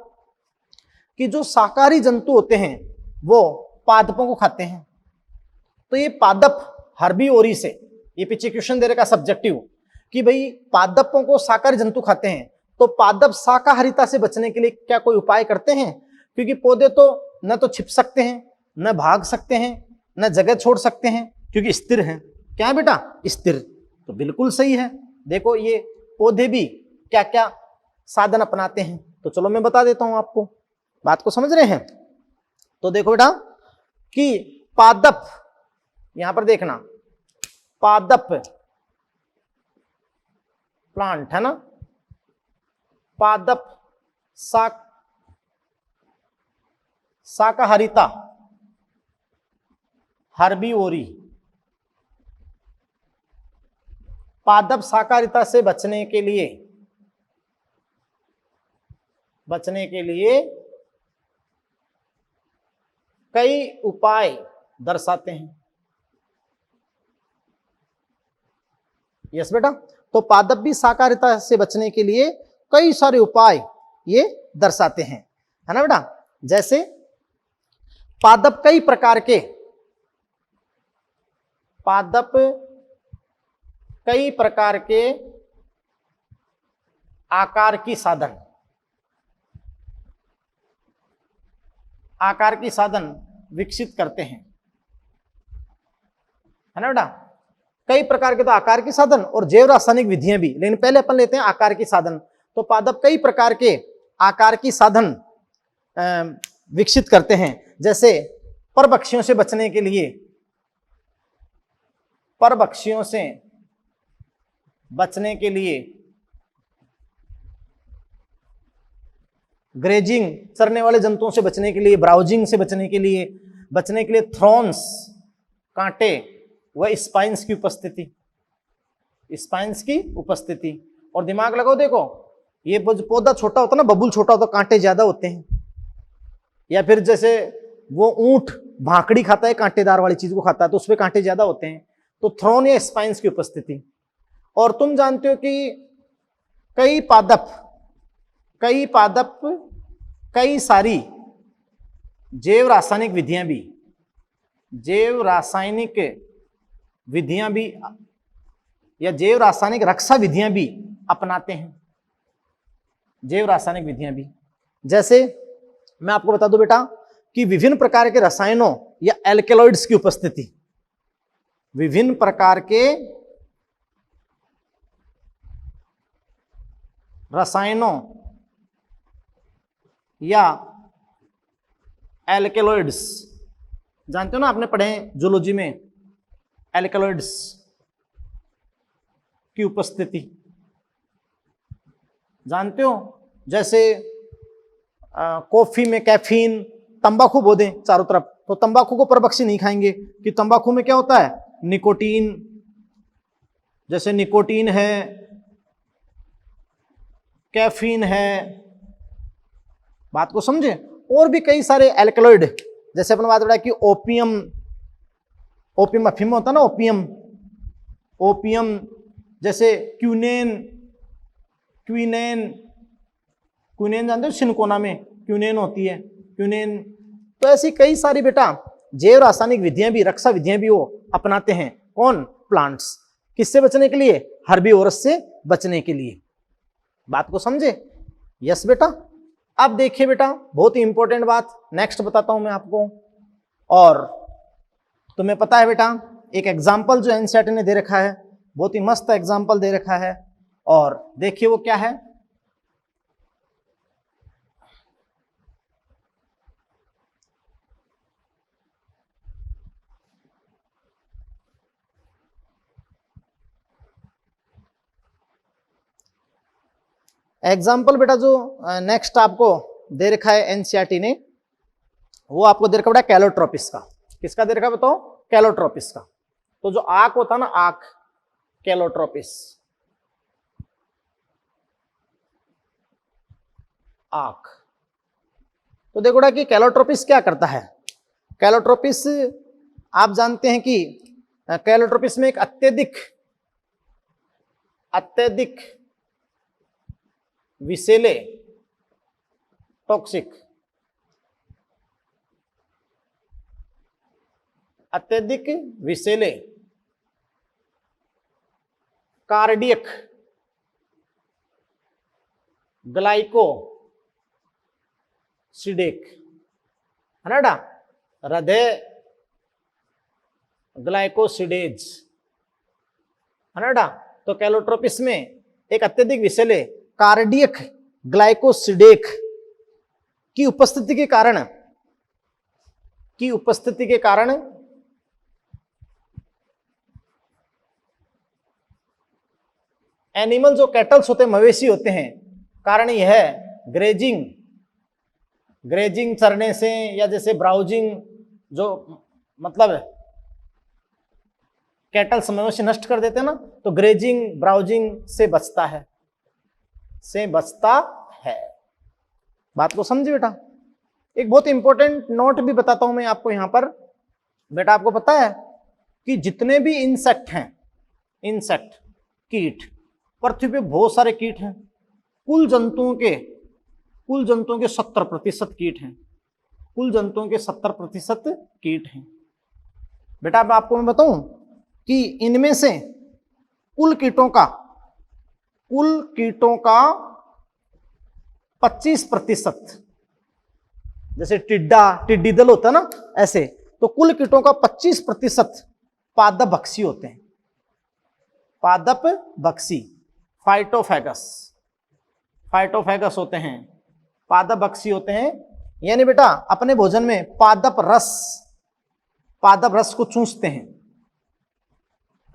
कि जो शाकाहारी जंतु होते हैं वो पादपों को खाते हैं। तो ये पादप हर्बीवोरी से, ये पीछे क्वेश्चन दे रखा सब्जेक्टिव कि भाई पादपों को शाकाहारी जंतु खाते हैं, तो पादप शाकाहारिता से बचने के लिए क्या कोई उपाय करते हैं? क्योंकि पौधे तो न तो छिप सकते हैं, न भाग सकते हैं, न जगह छोड़ सकते हैं, क्योंकि स्थिर हैं। क्या है बेटा? स्थिर। तो बिल्कुल सही है। देखो ये पौधे भी क्या क्या साधन अपनाते हैं, तो चलो मैं बता देता हूं आपको, बात को समझ रहे हैं? तो देखो बेटा कि पादप, यहां पर देखना, पादप प्लांट है ना, पादप शाकाहारिता हर्बीवोरी, पादप शाकाहारिता से बचने के लिए कई उपाय दर्शाते हैं। यस बेटा, तो पादप भी शाकाहारिता से बचने के लिए कई सारे उपाय ये दर्शाते हैं, है ना बेटा। जैसे पादप कई प्रकार के आकार की साधन विकसित करते हैं, है ना बेटा। कई प्रकार के तो आकार की साधन और जैव रासायनिक विधियां भी, लेकिन पहले अपन लेते हैं आकार की साधन। तो पादप कई प्रकार के आकार की साधन विकसित करते हैं, जैसे परभक्षियों से बचने के लिए ग्रेजिंग, चरने वाले जंतुओं से बचने के लिए, ब्राउजिंग से बचने के लिए थ्रॉन्स, कांटे व स्पाइन्स की उपस्थिति। और दिमाग लगाओ, देखो ये पौधा छोटा होता है ना, बबूल छोटा होता है, कांटे ज्यादा होते हैं। या फिर जैसे वो ऊंट भाकड़ी खाता है, कांटेदार वाली चीज को खाता है, तो उसमें कांटे ज्यादा होते हैं। तो थ्रॉन या स्पाइन्स की उपस्थिति। और तुम जानते हो कि कई पादप कई सारी जैव रासायनिक विधियां भी या जैव रासायनिक रक्षा विधियां भी अपनाते हैं। जैव रासायनिक विधियां भी, जैसे मैं आपको बता दूं बेटा कि विभिन्न प्रकार के रसायनों या एल्केलॉइड्स की उपस्थिति, विभिन्न प्रकार के रसायनों या एल्केलॉइड्स, जानते हो ना, आपने पढ़े जूलॉजी में एल्केलॉइड्स की उपस्थिति, जानते हो। जैसे कॉफी में कैफीन, तंबाकू बो दें चारों तरफ, तो तंबाकू को परभक्षी नहीं खाएंगे कि तंबाकू में क्या होता है, निकोटीन। जैसे निकोटीन है, कैफीन है, बात को समझे। और भी कई सारे एल्कलॉइड, जैसे अपन बात करें कि ओपियम अफीम में होता है ना, ओपियम, जैसे क्विनेन जानते हो, सिनकोना में क्विनेन होती है, क्विनेन। तो ऐसी कई सारी बेटा जैव रासायनिक विधियां भी, रक्षा विधियां भी वो अपनाते हैं। कौन? प्लांट्स। किससे बचने के लिए? हर्बीवोरस से बचने के लिए। बात को समझे? यस बेटा। अब देखिए बेटा, बहुत ही इंपॉर्टेंट बात नेक्स्ट बताता हूं मैं आपको। और तुम्हें पता है बेटा, एक एग्जाम्पल जो एनसीईआरटी ने दे रखा है, बहुत ही मस्त एग्जाम्पल दे रखा है, और देखिए वो क्या है। एग्जाम्पल बेटा जो नेक्स्ट आपको दे रखा है एनसीईआरटी ने, वो आपको दे रखा बेटा कैलोट्रोपिस का। किसका दे रखा बताओ? कैलोट्रोपिस का। तो जो आंख होता ना, आंख, कैलोट्रोपिस, आंख। तो देखो बेटा कि कैलोट्रोपिस क्या करता है। कैलोट्रोपिस आप जानते हैं कि कैलोट्रोपिस में एक अत्यधिक विषैले टॉक्सिक, अत्यधिक विषैले कार्डियक ग्लाइकोसिडेक, है ना बेटा, हृदय ग्लाइकोसिडेज, है ना बेटा। तो कैलोट्रोपिस में एक अत्यधिक विषैले कार्डियक ग्लाइकोसिडेक की उपस्थिति के कारण एनिमल जो कैटल्स होते हैं, मवेशी होते हैं, कारण यह है ग्रेजिंग चरने से, या जैसे ब्राउजिंग, जो मतलब कैटल्स मवेशी नष्ट कर देते हैं ना, तो ग्रेजिंग ब्राउजिंग से बचता है। बात को समझे बेटा। एक बहुत इंपॉर्टेंट नोट भी बताता हूं मैं आपको यहां पर। बेटा आपको पता है कि जितने भी इंसेक्ट हैं, कीट, पृथ्वी पे बहुत सारे कीट हैं। कुल जंतुओं के 70% कीट हैं। कुल जंतुओं के 70% कीट हैं। बेटा अब आपको मैं बताऊं कि इनमें से कुल कीटों का 25%, जैसे टिड्डी दल होता है ना, ऐसे, तो कुल कीटों का 25% पादपभक्षी होते हैं। पादपभक्षी, फाइटोफैगस होते हैं, पादपभक्षी होते हैं। यानी बेटा अपने भोजन में पादप रस को चूसते हैं,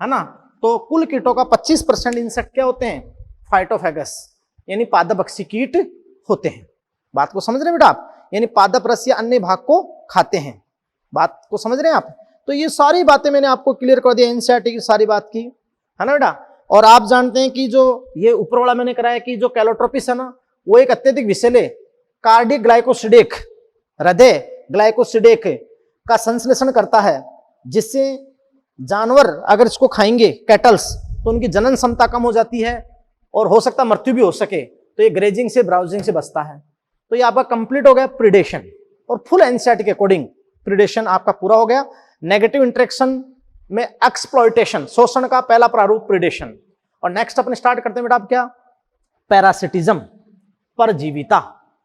है ना। तो कुल कीटों का 25% इंसेक्ट क्या होते हैं? फाइटोफैगस, यानी पादपभक्षी कीट होते हैं। बात को समझ रहे हैं बेटा आप? यानी पादप रस या अन्य भाग को खाते हैं। बात को समझ रहे हैं आप? तो ये सारी बातें मैंने आपको क्लियर कर दिया, एनसीईआरटी की सारी बात की, है ना बेटा। और आप जानते हैं कि जो ये ऊपर वाला मैंने कराया कि जो कैलोट्रोपिस है ना, वो एक अत्यधिक विषैले कार्डियक ग्लाइकोसिडेक, हृदय ग्लाइकोसिडेक का संश्लेषण करता है, जिससे जानवर अगर इसको खाएंगे, कैटल्स, तो उनकी जनन क्षमता कम हो जाती है और हो सकता मृत्यु भी हो सके। तो ये ग्रेजिंग से, ब्राउजिंग से बचता है। तो ये आपका कंप्लीट हो गया प्रीडेशन, और फुल एनसीईआरटी के अकॉर्डिंग प्रीडेशन आपका पूरा हो गया। नेगेटिव इंटरेक्शन में एक्सप्लॉइटेशन, शोषण का पहला प्रारूप प्रीडेशन। और नेक्स्ट अपन स्टार्ट करते हैं बेटा, आप क्या? पैरासिटिज्म, परजीविता।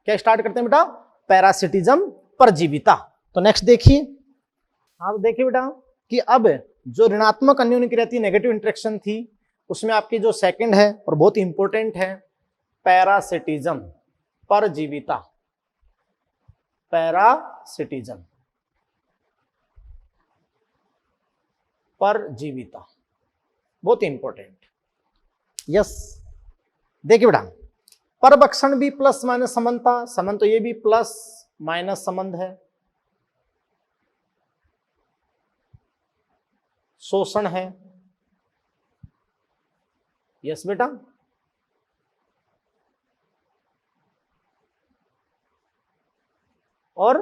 क्या स्टार्ट करते हैं बेटा? पैरासिटिज्म, परजीविता। तो नेक्स्ट देखिए, आप देखिए बेटा कि अब जो ऋणात्मक अन्योन्य क्रिया थी, नेगेटिव इंटरेक्शन थी, उसमें आपकी जो सेकंड है और बहुत इंपॉर्टेंट है, पैरासिटिज्म, परजीविता। पैरासिटिज्म, परजीविता, बहुत इंपॉर्टेंट। यस, देखिए बेटा, परभक्षण भी प्लस माइनस संबंध था, संबंध तो ये भी प्लस माइनस संबंध है। शोषण है, यस बेटा, और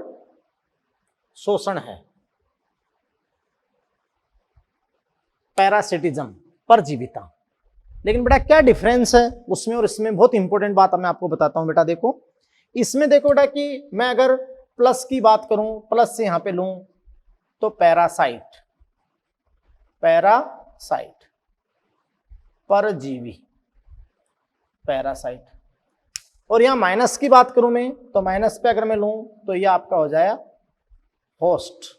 शोषण है। पैरासिटिज्म, परजीविता। लेकिन बेटा क्या डिफरेंस है उसमें और इसमें? बहुत इंपॉर्टेंट बात मैं आपको बताता हूं बेटा। देखो इसमें, देखो बेटा कि मैं अगर प्लस की बात करूं, प्लस से यहां पे लूं, तो पैरासाइट, परजीवी, पैरासाइट। और यहां माइनस की बात करूं मैं, तो माइनस पे अगर मैं लूं, तो ये आपका हो जाएगा होस्ट,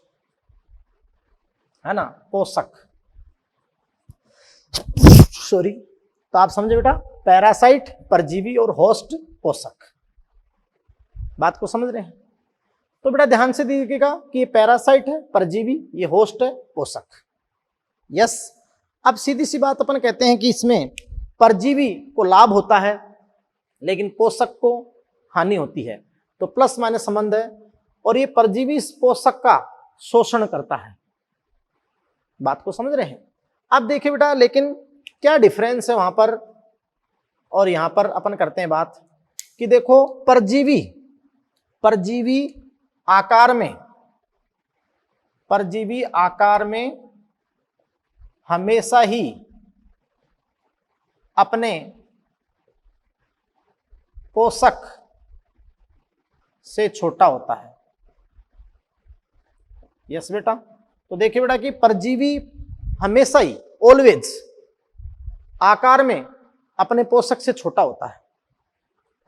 है ना, पोषक, सॉरी। तो आप समझे बेटा, पैरासाइट, परजीवी, और होस्ट, पोषक। बात को समझ रहे हैं? तो बेटा ध्यान से देखिएगा कि ये पैरासाइट है, परजीवी, ये होस्ट है, पोषक। यस। अब सीधी सी बात अपन कहते हैं कि इसमें परजीवी को लाभ होता है, लेकिन पोषक को हानि होती है। तो प्लस माइनस संबंध है, और ये परजीवी पोषक का शोषण करता है। बात को समझ रहे हैं? अब देखिए बेटा, लेकिन क्या डिफरेंस है वहां पर और यहां पर? अपन करते हैं बात कि देखो, परजीवी आकार में परजीवी आकार में हमेशा ही अपने पोषक से छोटा होता है। यस बेटा, तो देखिए बेटा कि परजीवी हमेशा ही ऑलवेज आकार में अपने पोषक से छोटा होता है।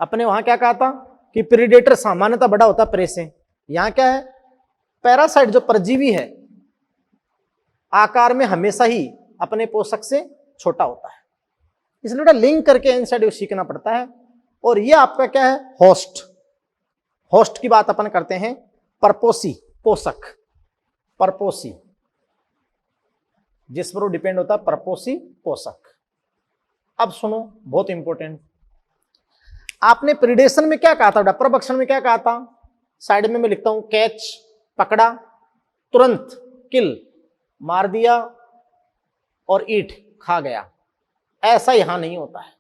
अपने वहां क्या कहा था कि प्रीडेटर सामान्यतः बड़ा होता है प्रे से। यहां क्या है, पैरासाइट जो परजीवी है आकार में हमेशा ही अपने पोषक से छोटा होता है। इसलिए बेटा लिंक करके एनसीईआरटी सीखना पड़ता है। और ये आपका क्या है, होस्ट। होस्ट की बात अपन करते हैं, परपोसी पोषक, परपोसी जिस पर वो डिपेंड होता है, परपोसी पोषक। अब सुनो, बहुत इंपॉर्टेंट, आपने प्रीडेशन में क्या कहा था बेटा, प्रभक्षण में क्या कहा था, साइड में मैं लिखता हूं, कैच पकड़ा, तुरंत किल मार दिया, और ईट खा गया। ऐसा यहां नहीं होता है,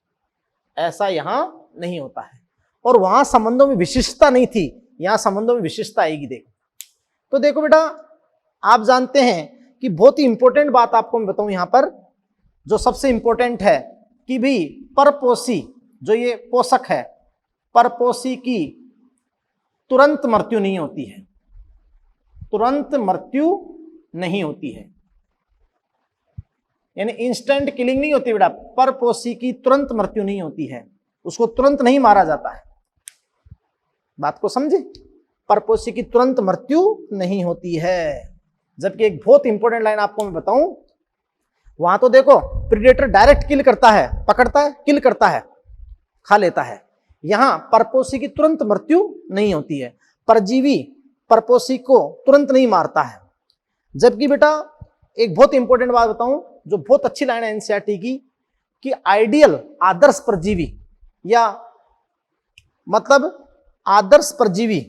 ऐसा यहां नहीं होता है। और वहां संबंधों में विशिष्टता नहीं थी, यहां संबंधों में विशिष्टता आएगी। देखो तो देखो बेटा, आप जानते हैं कि बहुत ही इंपॉर्टेंट बात आपको मैं बताऊं यहां पर, जो सबसे इंपॉर्टेंट है कि भी परपोषी जो ये पोषक है, परपोषी की तुरंत मृत्यु नहीं होती है, तुरंत मृत्यु नहीं होती है, यानी इंस्टेंट किलिंग नहीं होती बेटा। परपोषी की तुरंत मृत्यु नहीं होती है, उसको तुरंत नहीं मारा जाता है। बात को समझे, परपोषी की तुरंत मृत्यु नहीं होती है। जबकि एक बहुत इंपॉर्टेंट लाइन आपको मैं बताऊं, वहां तो देखो प्रीडेटर डायरेक्ट किल करता है, पकड़ता है, किल करता है, खा लेता है। यहां परपोषी की तुरंत मृत्यु नहीं होती है, परजीवी परपोषी को तुरंत नहीं मारता है। जबकि बेटा एक बहुत इंपॉर्टेंट बात बताऊं, जो बहुत अच्छी लाइन है एनसीईआरटी की, कि आइडियल आदर्श परजीवी या मतलब आदर्श परजीवी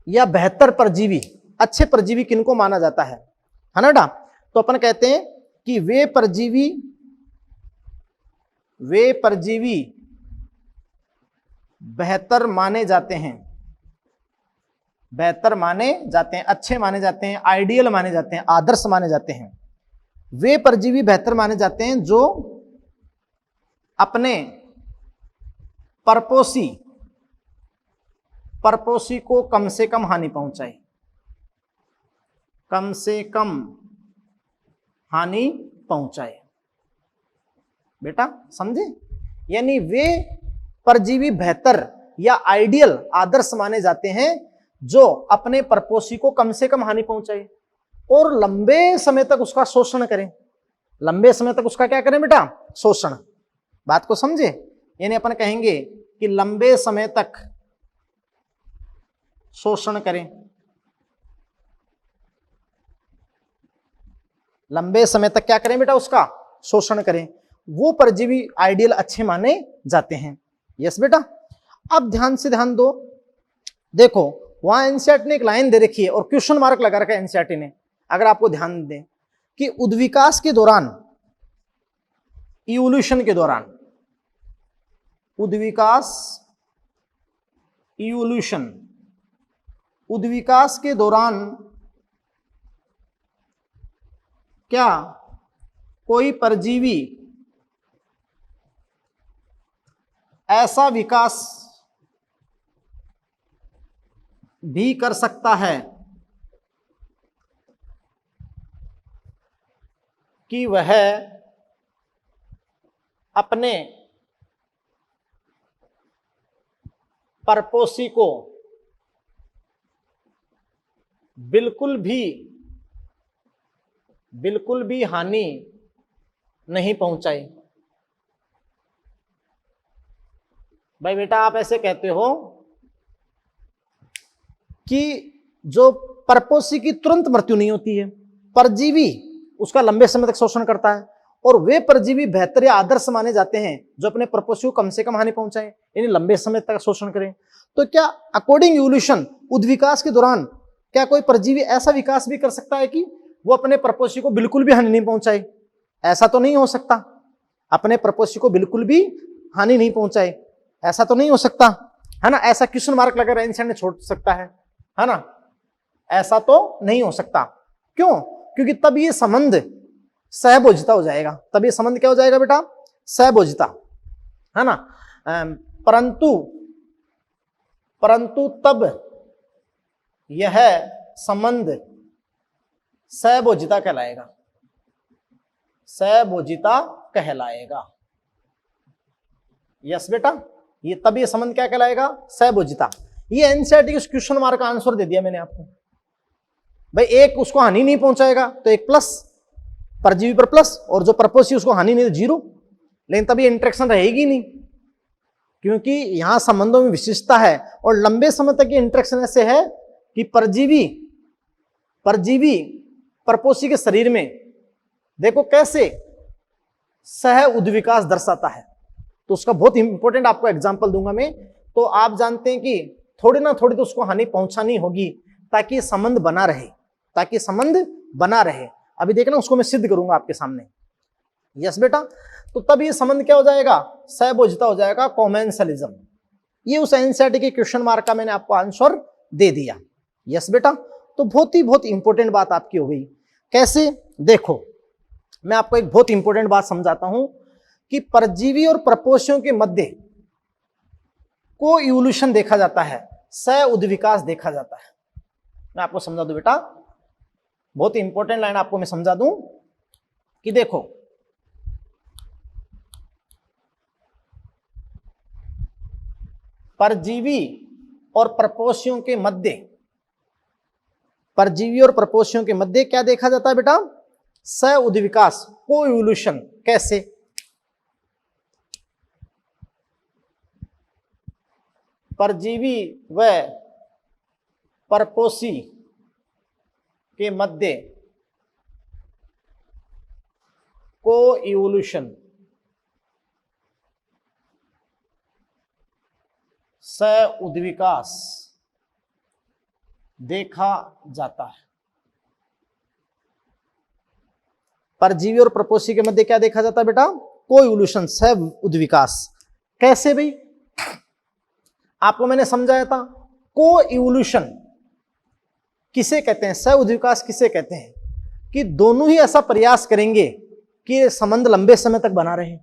या बेहतर परजीवी, अच्छे परजीवी किनको माना जाता है ना बेटा। तो अपन कहते हैं कि वे परजीवी बेहतर माने जाते हैं, बेहतर माने जाते हैं, अच्छे माने जाते हैं, आइडियल माने जाते हैं, आदर्श माने जाते हैं। वे परजीवी बेहतर माने जाते हैं जो अपने परपोषी को कम से कम हानि पहुंचाए, कम से कम हानि पहुंचाए। बेटा समझे, यानी वे परजीवी बेहतर या आइडियल आदर्श माने जाते हैं जो अपने परपोषी को कम से कम हानि पहुंचाए और लंबे समय तक उसका शोषण करें। लंबे समय तक उसका क्या करें बेटा, शोषण। बात को समझे, यानी अपन कहेंगे कि लंबे समय तक शोषण करें, लंबे समय तक क्या करें बेटा, उसका शोषण करें। वो परजीवी आइडियल अच्छे माने जाते हैं। यस बेटा, अब ध्यान से ध्यान दो, देखो वहां एनसीईआरटी ने एक लाइन दे रखी है और क्वेश्चन मार्क लगा रखा है एनसीईआरटी ने। अगर आपको ध्यान दें कि उद्विकास के दौरान, इवोल्यूशन के दौरान, उद्विकास इवोल्यूशन, उद्विकास के दौरान क्या कोई परजीवी ऐसा विकास भी कर सकता है कि वह अपने परपोषी को बिल्कुल भी हानि नहीं पहुंचाए। भाई बेटा आप ऐसे कहते हो कि जो परपोषी की तुरंत मृत्यु नहीं होती है, परजीवी उसका लंबे समय तक शोषण करता है, और वे परजीवी बेहतर या आदर्श माने जाते हैं जो अपने परपोषी को कम से कम हानि पहुंचाए, यानी लंबे समय तक शोषण करें। तो क्या अकॉर्डिंग इवोल्यूशन उद्विकास के दौरान क्या कोई परजीवी ऐसा विकास भी कर सकता है कि वो अपने परपोषी को बिल्कुल भी हानि नहीं पहुंचाए? ऐसा तो नहीं हो सकता, अपने परपोषी को बिल्कुल भी हानि नहीं पहुंचाए, ऐसा तो नहीं हो सकता, है ना। ऐसा क्वेश्चन मार्क लगा एनसीईआरटी ने छोड़ सकता है ना। ऐसा तो नहीं हो सकता। क्यों? क्योंकि तब ये संबंध सहभोजिता हो जाएगा। तब ये संबंध क्या हो जाएगा बेटा? सहभोजिता, है ना। परंतु तब यह संबंध सहभोजिता कहलाएगा, सहभोजिता कहलाएगा। यस बेटा, ये तब ये संबंध क्या कहलाएगा? सहभोजिता। ये एनसीईआरटी के क्वेश्चन मार्क का आंसर दे दिया मैंने आपको। भाई एक उसको हानि नहीं पहुंचाएगा तो एक प्लस, परजीवी पर प्लस, और जो परपोषी उसको हानि नहीं तो जीरो। लेकिन तभी इंटरेक्शन रहेगी नहीं, क्योंकि यहां संबंधों में विशिष्टता है और लंबे समय तक ये इंटरेक्शन ऐसे है कि परजीवी परपोषी के शरीर में देखो कैसे सह उद्विकास दर्शाता है। तो उसका बहुत इंपॉर्टेंट आपको एग्जांपल दूंगा मैं। तो आप जानते हैं कि थोड़ी ना थोड़ी तो उसको हानि पहुंचानी होगी ताकि संबंध बना रहे, ताकि संबंध बना रहे। अभी देखना उसको मैं सिद्ध करूंगा आपके सामने। यस बेटा, तो तब ये संबंध क्या हो जाएगा? सहभोजिता हो जाएगा, कॉमेंसलिज्म। ये उस एनसीईआरटी के क्वेश्चन मार्क का मैंने आपको आंसर दे दिया। यस बेटा, तो बहुत इंपॉर्टेंट बात आपकी हो गई। कैसे? देखो मैं आपको एक बहुत इंपॉर्टेंट बात समझाता हूं कि परजीवी और प्रपोषियों के मध्य को इवोल्यूशन देखा जाता है, सह उद्विकास देखा जाता है। मैं आपको समझा दूं बेटा, बहुत इंपॉर्टेंट लाइन आपको मैं समझा दूं कि देखो परजीवी और प्रपोषियों के मध्य क्या देखा जाता है बेटा? सह उद्विकास, को इवोल्यूशन। कैसे? परजीवी व परपोषी के मध्य को इवोल्यूशन, सह उद्विकास देखा जाता है। परजीवी और प्रपोषी के मध्य क्या देखा जाता है बेटा? को इवोल्यूशन, सह उद्विकास। कैसे भाई? आपको मैंने समझाया था को इवोल्यूशन किसे कहते हैं, सह उद्विकास किसे कहते हैं कि दोनों ही ऐसा प्रयास करेंगे कि संबंध लंबे समय तक बना रहे।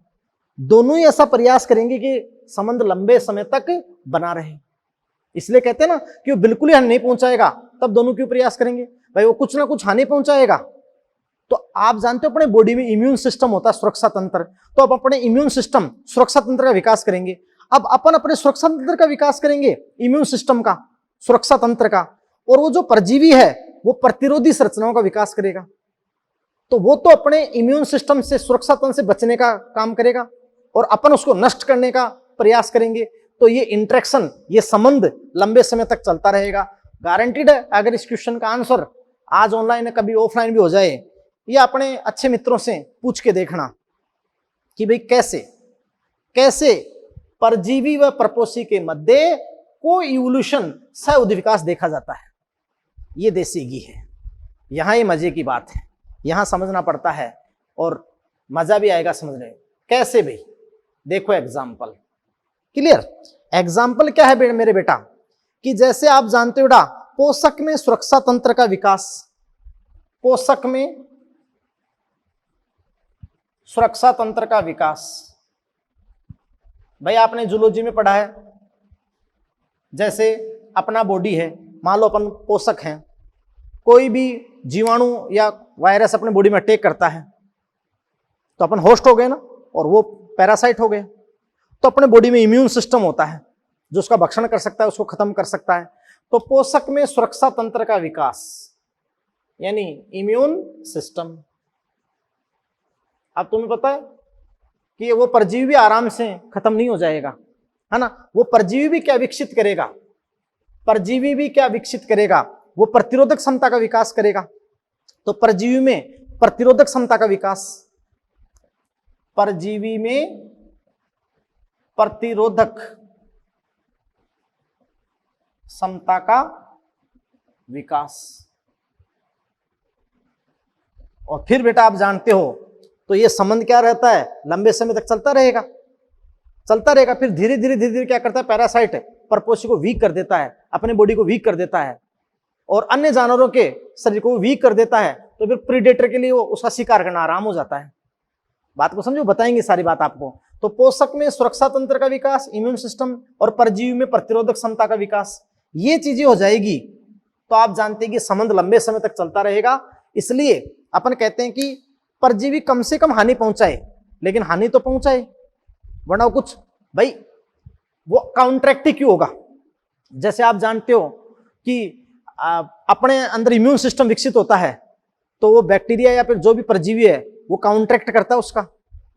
दोनों ही ऐसा प्रयास करेंगे कि संबंध लंबे समय तक बना रहे। इसलिए कहते हैं ना कि वो बिल्कुल ही हानि नहीं पहुंचाएगा, तब दोनों क्यों प्रयास करेंगे? भाई वो कुछ ना कुछ हानि पहुंचाएगा। तो आप जानते हो अपने बॉडी में इम्यून सिस्टम होता है, सुरक्षा तंत्र। तो अब अपने इम्यून सिस्टम, सुरक्षा तंत्र का विकास करेंगे। अब अपन अपने सुरक्षा तंत्र का विकास करेंगे, इम्यून सिस्टम का, सुरक्षा तंत्र का। और वो जो परजीवी है वो प्रतिरोधी संरचनाओं का विकास करेगा। तो वो तो अपने इम्यून सिस्टम से, सुरक्षा तंत्र से बचने का काम करेगा और अपन उसको नष्ट करने का प्रयास करेंगे। तो ये इंटरेक्शन, ये संबंध लंबे समय तक चलता रहेगा। गारंटीड है। अगर इस क्वेश्चन का आंसर आज ऑनलाइन है, कभी ऑफलाइन भी हो जाए, या अपने अच्छे मित्रों से पूछ के देखना कि भाई कैसे परजीवी व प्रपोषी के मध्य को इवोल्यूशन, सह उद्विकास देखा जाता है। ये देसी घी है। यहां ये मजे की बात है, यहां समझना पड़ता है और मजा भी आएगा समझने में। कैसे भाई? देखो एग्जाम्पल, क्लियर? एग्जाम्पल क्या है मेरे बेटा कि जैसे आप जानते हो बेटा, पोषक में सुरक्षा तंत्र का विकास, पोषक में सुरक्षा तंत्र का विकास। भाई आपने जूलॉजी में पढ़ा है, जैसे अपना बॉडी है, मान लो अपन पोषक हैं, कोई भी जीवाणु या वायरस अपने बॉडी में अटैक करता है तो अपन होस्ट हो गए ना, और वो पैरासाइट हो गए। तो अपने बॉडी में इम्यून सिस्टम होता है जो उसका भक्षण कर सकता है, उसको खत्म कर सकता है। तो पोषक में सुरक्षा तंत्र का विकास यानी इम्यून सिस्टम। अब तुम्हें पता है कि वो परजीवी भी आराम से खत्म नहीं हो जाएगा, है ना। वो परजीवी भी क्या विकसित करेगा? परजीवी भी क्या विकसित करेगा? वो प्रतिरोधक क्षमता का विकास करेगा। तो परजीवी में प्रतिरोधक क्षमता का विकास, परजीवी में प्रतिरोधक क्षमता का विकास। और फिर बेटा आप जानते हो तो ये संबंध क्या रहता है? लंबे समय तक चलता रहेगा। फिर धीरे धीरे क्या करता है? पैरासाइट परपोषी को वीक कर देता है, अपने बॉडी को वीक कर देता है, और अन्य जानवरों के शरीर को वीक कर देता है, तो फिर प्रीडेटर के लिए वो उसका शिकार करना आराम हो जाता है। बात को समझो, बताएंगे सारी बात आपको। तो पोषक में सुरक्षा तंत्र का विकास, इम्यून सिस्टम, और परजीवी में प्रतिरोधक क्षमता का विकास, ये चीजें हो जाएगी तो आप जानते हैं कि संबंध लंबे समय तक चलता रहेगा। इसलिए अपन कहते हैं कि परजीवी कम से कम हानि पहुंचाए, लेकिन हानि तो पहुंचाए, वरना कुछ भाई वो काउंटरैक्ट क्यों होगा। जैसे आप जानते हो कि अपने अंदर इम्यून सिस्टम विकसित होता है, तो वो बैक्टीरिया या फिर जो भी परजीवी है वो काउंटरैक्ट करता है, उसका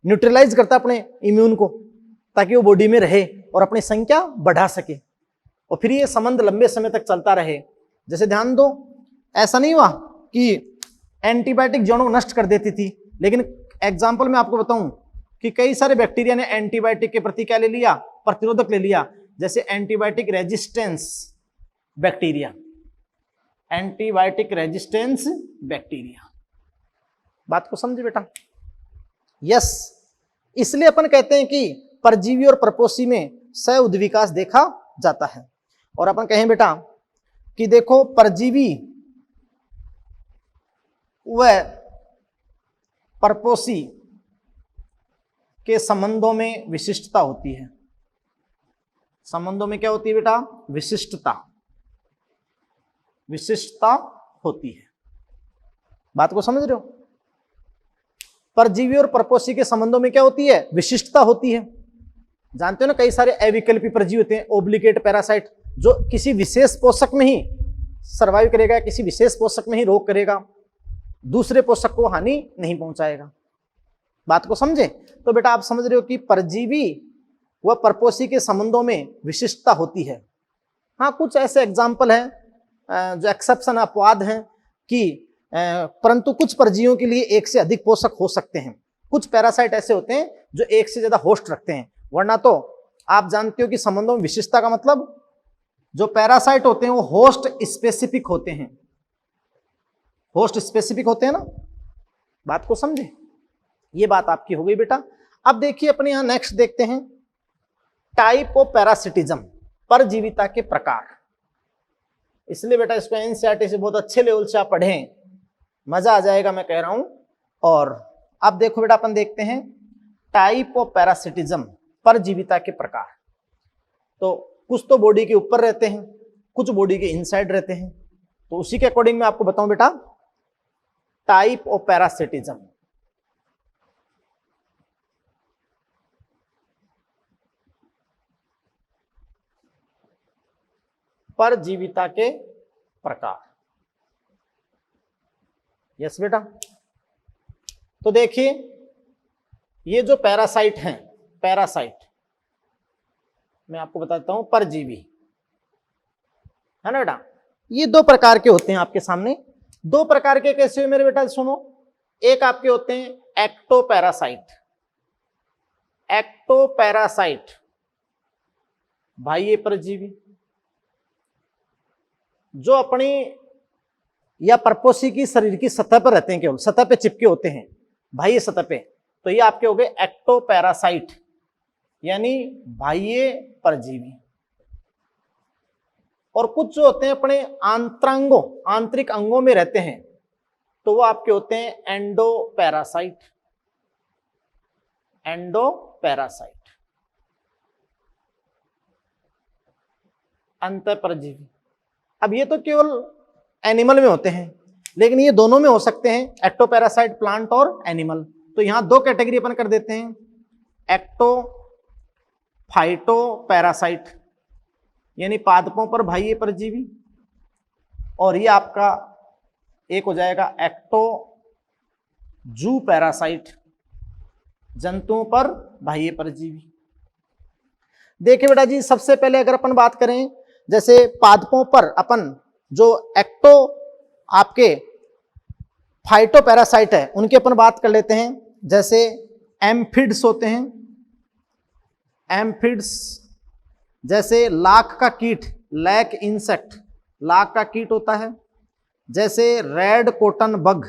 न्यूट्रलाइज करता है अपने इम्यून को, ताकि वो बॉडी में रहे और अपनी संख्या बढ़ा सके, और फिर ये संबंध लंबे समय तक चलता रहे। जैसे ध्यान दो, ऐसा नहीं हुआ कि एंटीबायोटिक जीवाणु नष्ट कर देती थी, लेकिन एग्जाम्पल मैं आपको बताऊं कि कई सारे बैक्टीरिया ने एंटीबायोटिक के प्रति क्या ले लिया, प्रतिरोधक ले लिया। जैसे antibiotic resistance bacteria, antibiotic resistance bacteria. बात को समझे बेटा? यस, इसलिए अपन कहते हैं कि परजीवी और प्रपोषी में सह उद्विकास देखा जाता है। और अपन कहें बेटा कि देखो परजीवी व परपोषी के संबंधों में विशिष्टता होती है। संबंधों में क्या होती है बेटा? विशिष्टता, विशिष्टता होती है। बात को समझ रहे हो? परजीवी और परपोषी के संबंधों में क्या होती है? विशिष्टता होती है। जानते हो ना, कई सारे अविकल्पी परजीवी होते हैं, ओब्लिगेट पैरासाइट, जो किसी विशेष पोषक में ही सर्वाइव करेगा, किसी विशेष पोषक में ही रोग करेगा, दूसरे पोषक को हानि नहीं पहुंचाएगा। बात को समझे? तो बेटा आप समझ रहे हो कि परजीवी व परपोषी के संबंधों में विशिष्टता होती है। हाँ, कुछ ऐसे एग्जाम्पल हैं जो एक्सेप्शन अपवाद हैं कि परंतु कुछ परजीवियों के लिए एक से अधिक पोषक हो सकते हैं। कुछ पैरासाइट ऐसे होते हैं जो एक से ज्यादा होस्ट रखते हैं, वरना तो आप जानते हो कि संबंधों में विशिष्टता का मतलब जो पैरासाइट होते हैं वो होस्ट स्पेसिफिक होते हैं, होस्ट स्पेसिफिक होते हैं ना। बात को समझे? ये बात आपकी हो गई बेटा। अब देखिए अपने यहां नेक्स्ट देखते हैं टाइप ऑफ पैरासिटिज्म, परजीविता के प्रकार। इसलिए बेटा इसको एनसीईआरटी से बहुत अच्छे लेवल से आप पढ़ें, मजा आ जाएगा मैं कह रहा हूं। और अब देखो बेटा अपन देखते हैं टाइप ऑफ पैरासिटिज्म, परजीविता के प्रकार। तो कुछ तो बॉडी के ऊपर रहते हैं, कुछ बॉडी के इनसाइड रहते हैं। तो उसी के अकॉर्डिंग मैं आपको बताऊं बेटा टाइप ऑफ पैरासिटिज्म। परजीविता के प्रकार। यस बेटा, तो देखिए ये जो पैरासाइट हैं, पैरासाइट मैं आपको बताता हूं, परजीवी है ना बेटा, ये दो प्रकार के होते हैं आपके सामने। दो प्रकार के कैसे हुए मेरे बेटा? सुनो, एक आपके होते हैं एक्टोपैरासाइट। एक्टोपैरासाइट भाई ये परजीवी जो अपनी या परपोषी की शरीर की सतह पर रहते हैं, केवल सतह पे चिपके होते हैं बाह्य सतह पे, तो ये आपके हो गए एक्टोपैरासाइट यानी बाह्य परजीवी। और कुछ जो होते हैं अपने आंतरांगों, आंतरिक अंगों में रहते हैं, तो वो आपके होते हैं एंडोपैरासाइट। एंडोपैरासाइट अंतःपरजीवी। अब ये तो केवल एनिमल में होते हैं, लेकिन ये दोनों में हो सकते हैं, एक्टोपैरासाइट प्लांट और एनिमल। तो यहां दो कैटेगरी अपन कर देते हैं, एक्टो फाइटोपैरासाइट यानी पादपों पर बाह्य परजीवी, और ये आपका एक हो जाएगा एक्टो जू पैरासाइट, जंतुओं पर बाह्य परजीवी। देखिए बेटा जी, सबसे पहले अगर अपन बात करें जैसे पादपों पर अपन जो एक्टो आपके फाइटोपैरासाइट है उनकी अपन बात कर लेते हैं। जैसे एम्फिड्स होते हैं, एम्फिड्स जैसे लाख का कीट, लैक इंसेक्ट, लाख का कीट होता है। जैसे red cotton bug,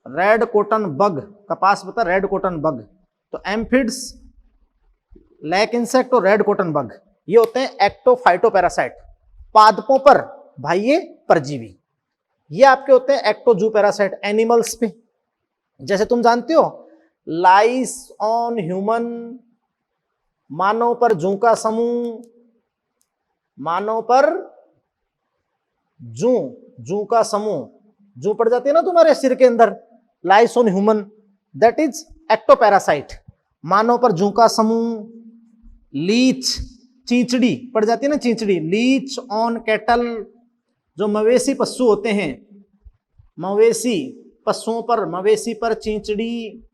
red cotton bug, कपास पता रेड कॉटन बग, तो एम्फिड्स, लैक इंसेक्ट और रेड कॉटन बग ये होते हैं एक्टोफाइटोपैरासाइट, पादपों पर बाह्य परजीवी। ये आपके होते हैं एक्टोजू पैरासाइट एनिमल्स पे। जैसे तुम जानते हो लाइस ऑन ह्यूमन, मानव पर जू का समूह, मानव पर जू का समूह, जू पड़ जाती है ना तुम्हारे सिर के अंदर, lice on human, that is ectoparasite. मानव पर जू का समूह, लीच चींचड़ी पड़ जाती है ना, चींचड़ी, लीच ऑन कैटल, जो मवेशी पशु होते हैं, मवेशी पशुओं पर, मवेशी पर चींचड़ी,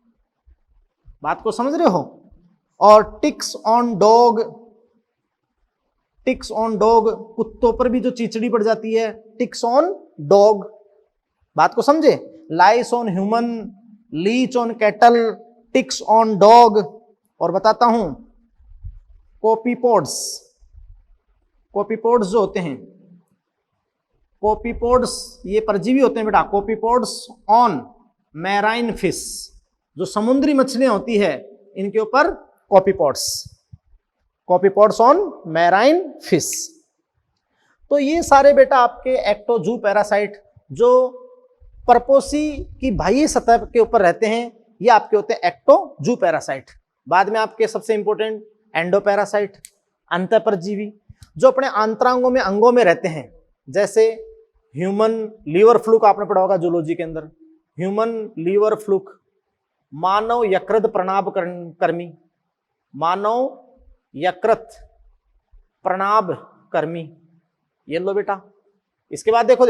बात को समझ रहे हो। और ticks on dog, ticks on dog, कुत्तों पर भी जो चींचड़ी पड़ जाती है, टिक्स ऑन डॉग, बात को समझे। Lice on human, leech on cattle, ticks on dog. और बताता हूं कोपीपोड्स, कोपीपोड्स जो होते हैं, कोपीपोड्स ये परजीवी होते हैं बेटा। कोपीपोड्स ऑन मैराइन फिश, जो समुद्री मछलियां होती है इनके ऊपर कोपीपोड्स, कोपीपोड्स ऑन मैराइन फिश। तो ये सारे बेटा आपके एक्टोजू पैरासाइट जो परपोसी की बाह्य सतह के ऊपर रहते हैं, ये आपके होते हैं एक्टोजू पैरासाइट। बाद में आपके सबसे इंपॉर्टेंट एंडोपैरासाइट, अंतःपरजीवी, जो अपने आंतरांगों में, अंगों में रहते हैं। जैसे ह्यूमन लीवर फ्लूक आपने पढ़ा होगा जूलॉजी के अंदर, ह्यूमन लीवर फ्लूक, मानव यकृत प्रणाब कर्मी, मानव यकृत प्रणाब कर्मी, ये लो बेटा। इसके बाद देखो,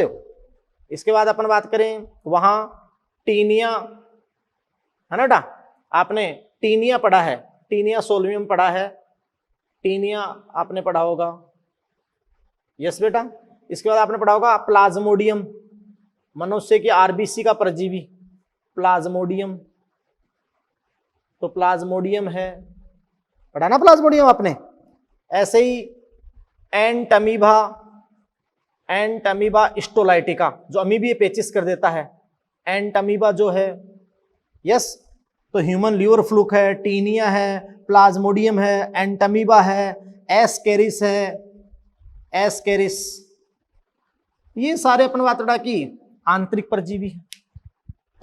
इसके बाद अपन बात करें वहां टीनिया, है ना बेटा, आपने टीनिया पढ़ा है, टीनिया सोलमियम पढ़ा है, टीनिया आपने पढ़ा होगा, यस बेटा। इसके बाद आपने पढ़ा होगा प्लाज्मोडियम, मनुष्य की आरबीसी का परजीवी प्लाज्मोडियम, तो प्लाज्मोडियम है, पढ़ा ना प्लाज्मोडियम आपने। ऐसे ही एंटमीबा, एंटमीबा स्टोलाइटिका, जो अमीबीय पेचिस कर देता है, एंटमीबा जो है, यस। तो ह्यूमन लीवर फ्लूक है, टीनिया है, प्लाज्मोडियम है, एंटमीबा है, एस्केरिस है, एस्केरिस, ये सारे अपन बात पढ़ा कि आंतरिक परजीवी है।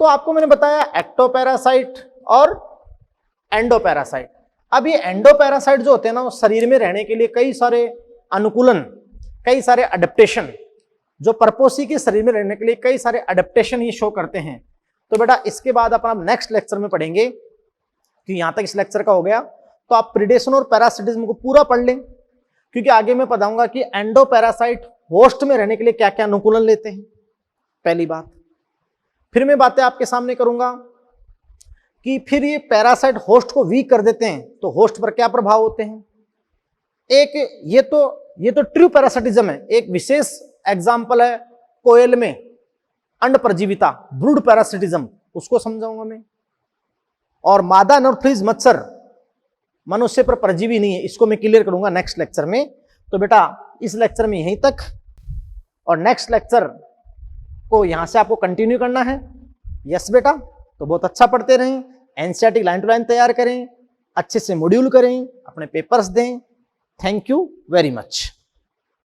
तो आपको मैंने बताया एक्टोपैरासाइट और एंडोपैरासाइट। अब ये एंडोपैरासाइट जो होते हैं ना, वो शरीर में रहने के लिए कई सारे अनुकूलन, कई सारे अडेप्टेशन, जो परपोसी के शरीर में रहने के लिए कई सारे अडेप्टेशन ये शो करते हैं। तो बेटा इसके बाद अपन नेक्स्ट लेक्चर में पढ़ेंगे कि यहां तक इस लेक्चर का हो गया, तो आप प्रीडेशन और पैरासिटिज्म को पूरा पढ़ लें, क्योंकि आगे मैं बताऊंगा कि एंडोपैरासाइट होस्ट में रहने के लिए क्या क्या अनुकूलन लेते हैं, पहली बात। फिर मैं बातें आपके सामने करूंगा कि फिर ये पैरासाइट होस्ट को वीक कर देते हैं, तो होस्ट पर क्या प्रभाव होते हैं। एक ये तो ट्रू पैरासिटिज्म है, एक विशेष एग्जाम्पल है कोयल में अंड परजीविता, ब्रूड पैरासिटिज्म, उसको समझाऊंगा मैं। और मादा एनोफ्लिस मच्छर मनुष्य पर परजीवी नहीं है, इसको मैं क्लियर करूंगा नेक्स्ट लेक्चर में। तो बेटा इस लेक्चर में यहीं तक, और नेक्स्ट लेक्चर को यहां से आपको कंटिन्यू करना है, यस बेटा। तो बहुत अच्छा पढ़ते रहें, एनसीईआरटी लाइन टू लाइन तैयार करें, अच्छे से मॉड्यूल करें, अपने पेपर्स दें। Thank you very much.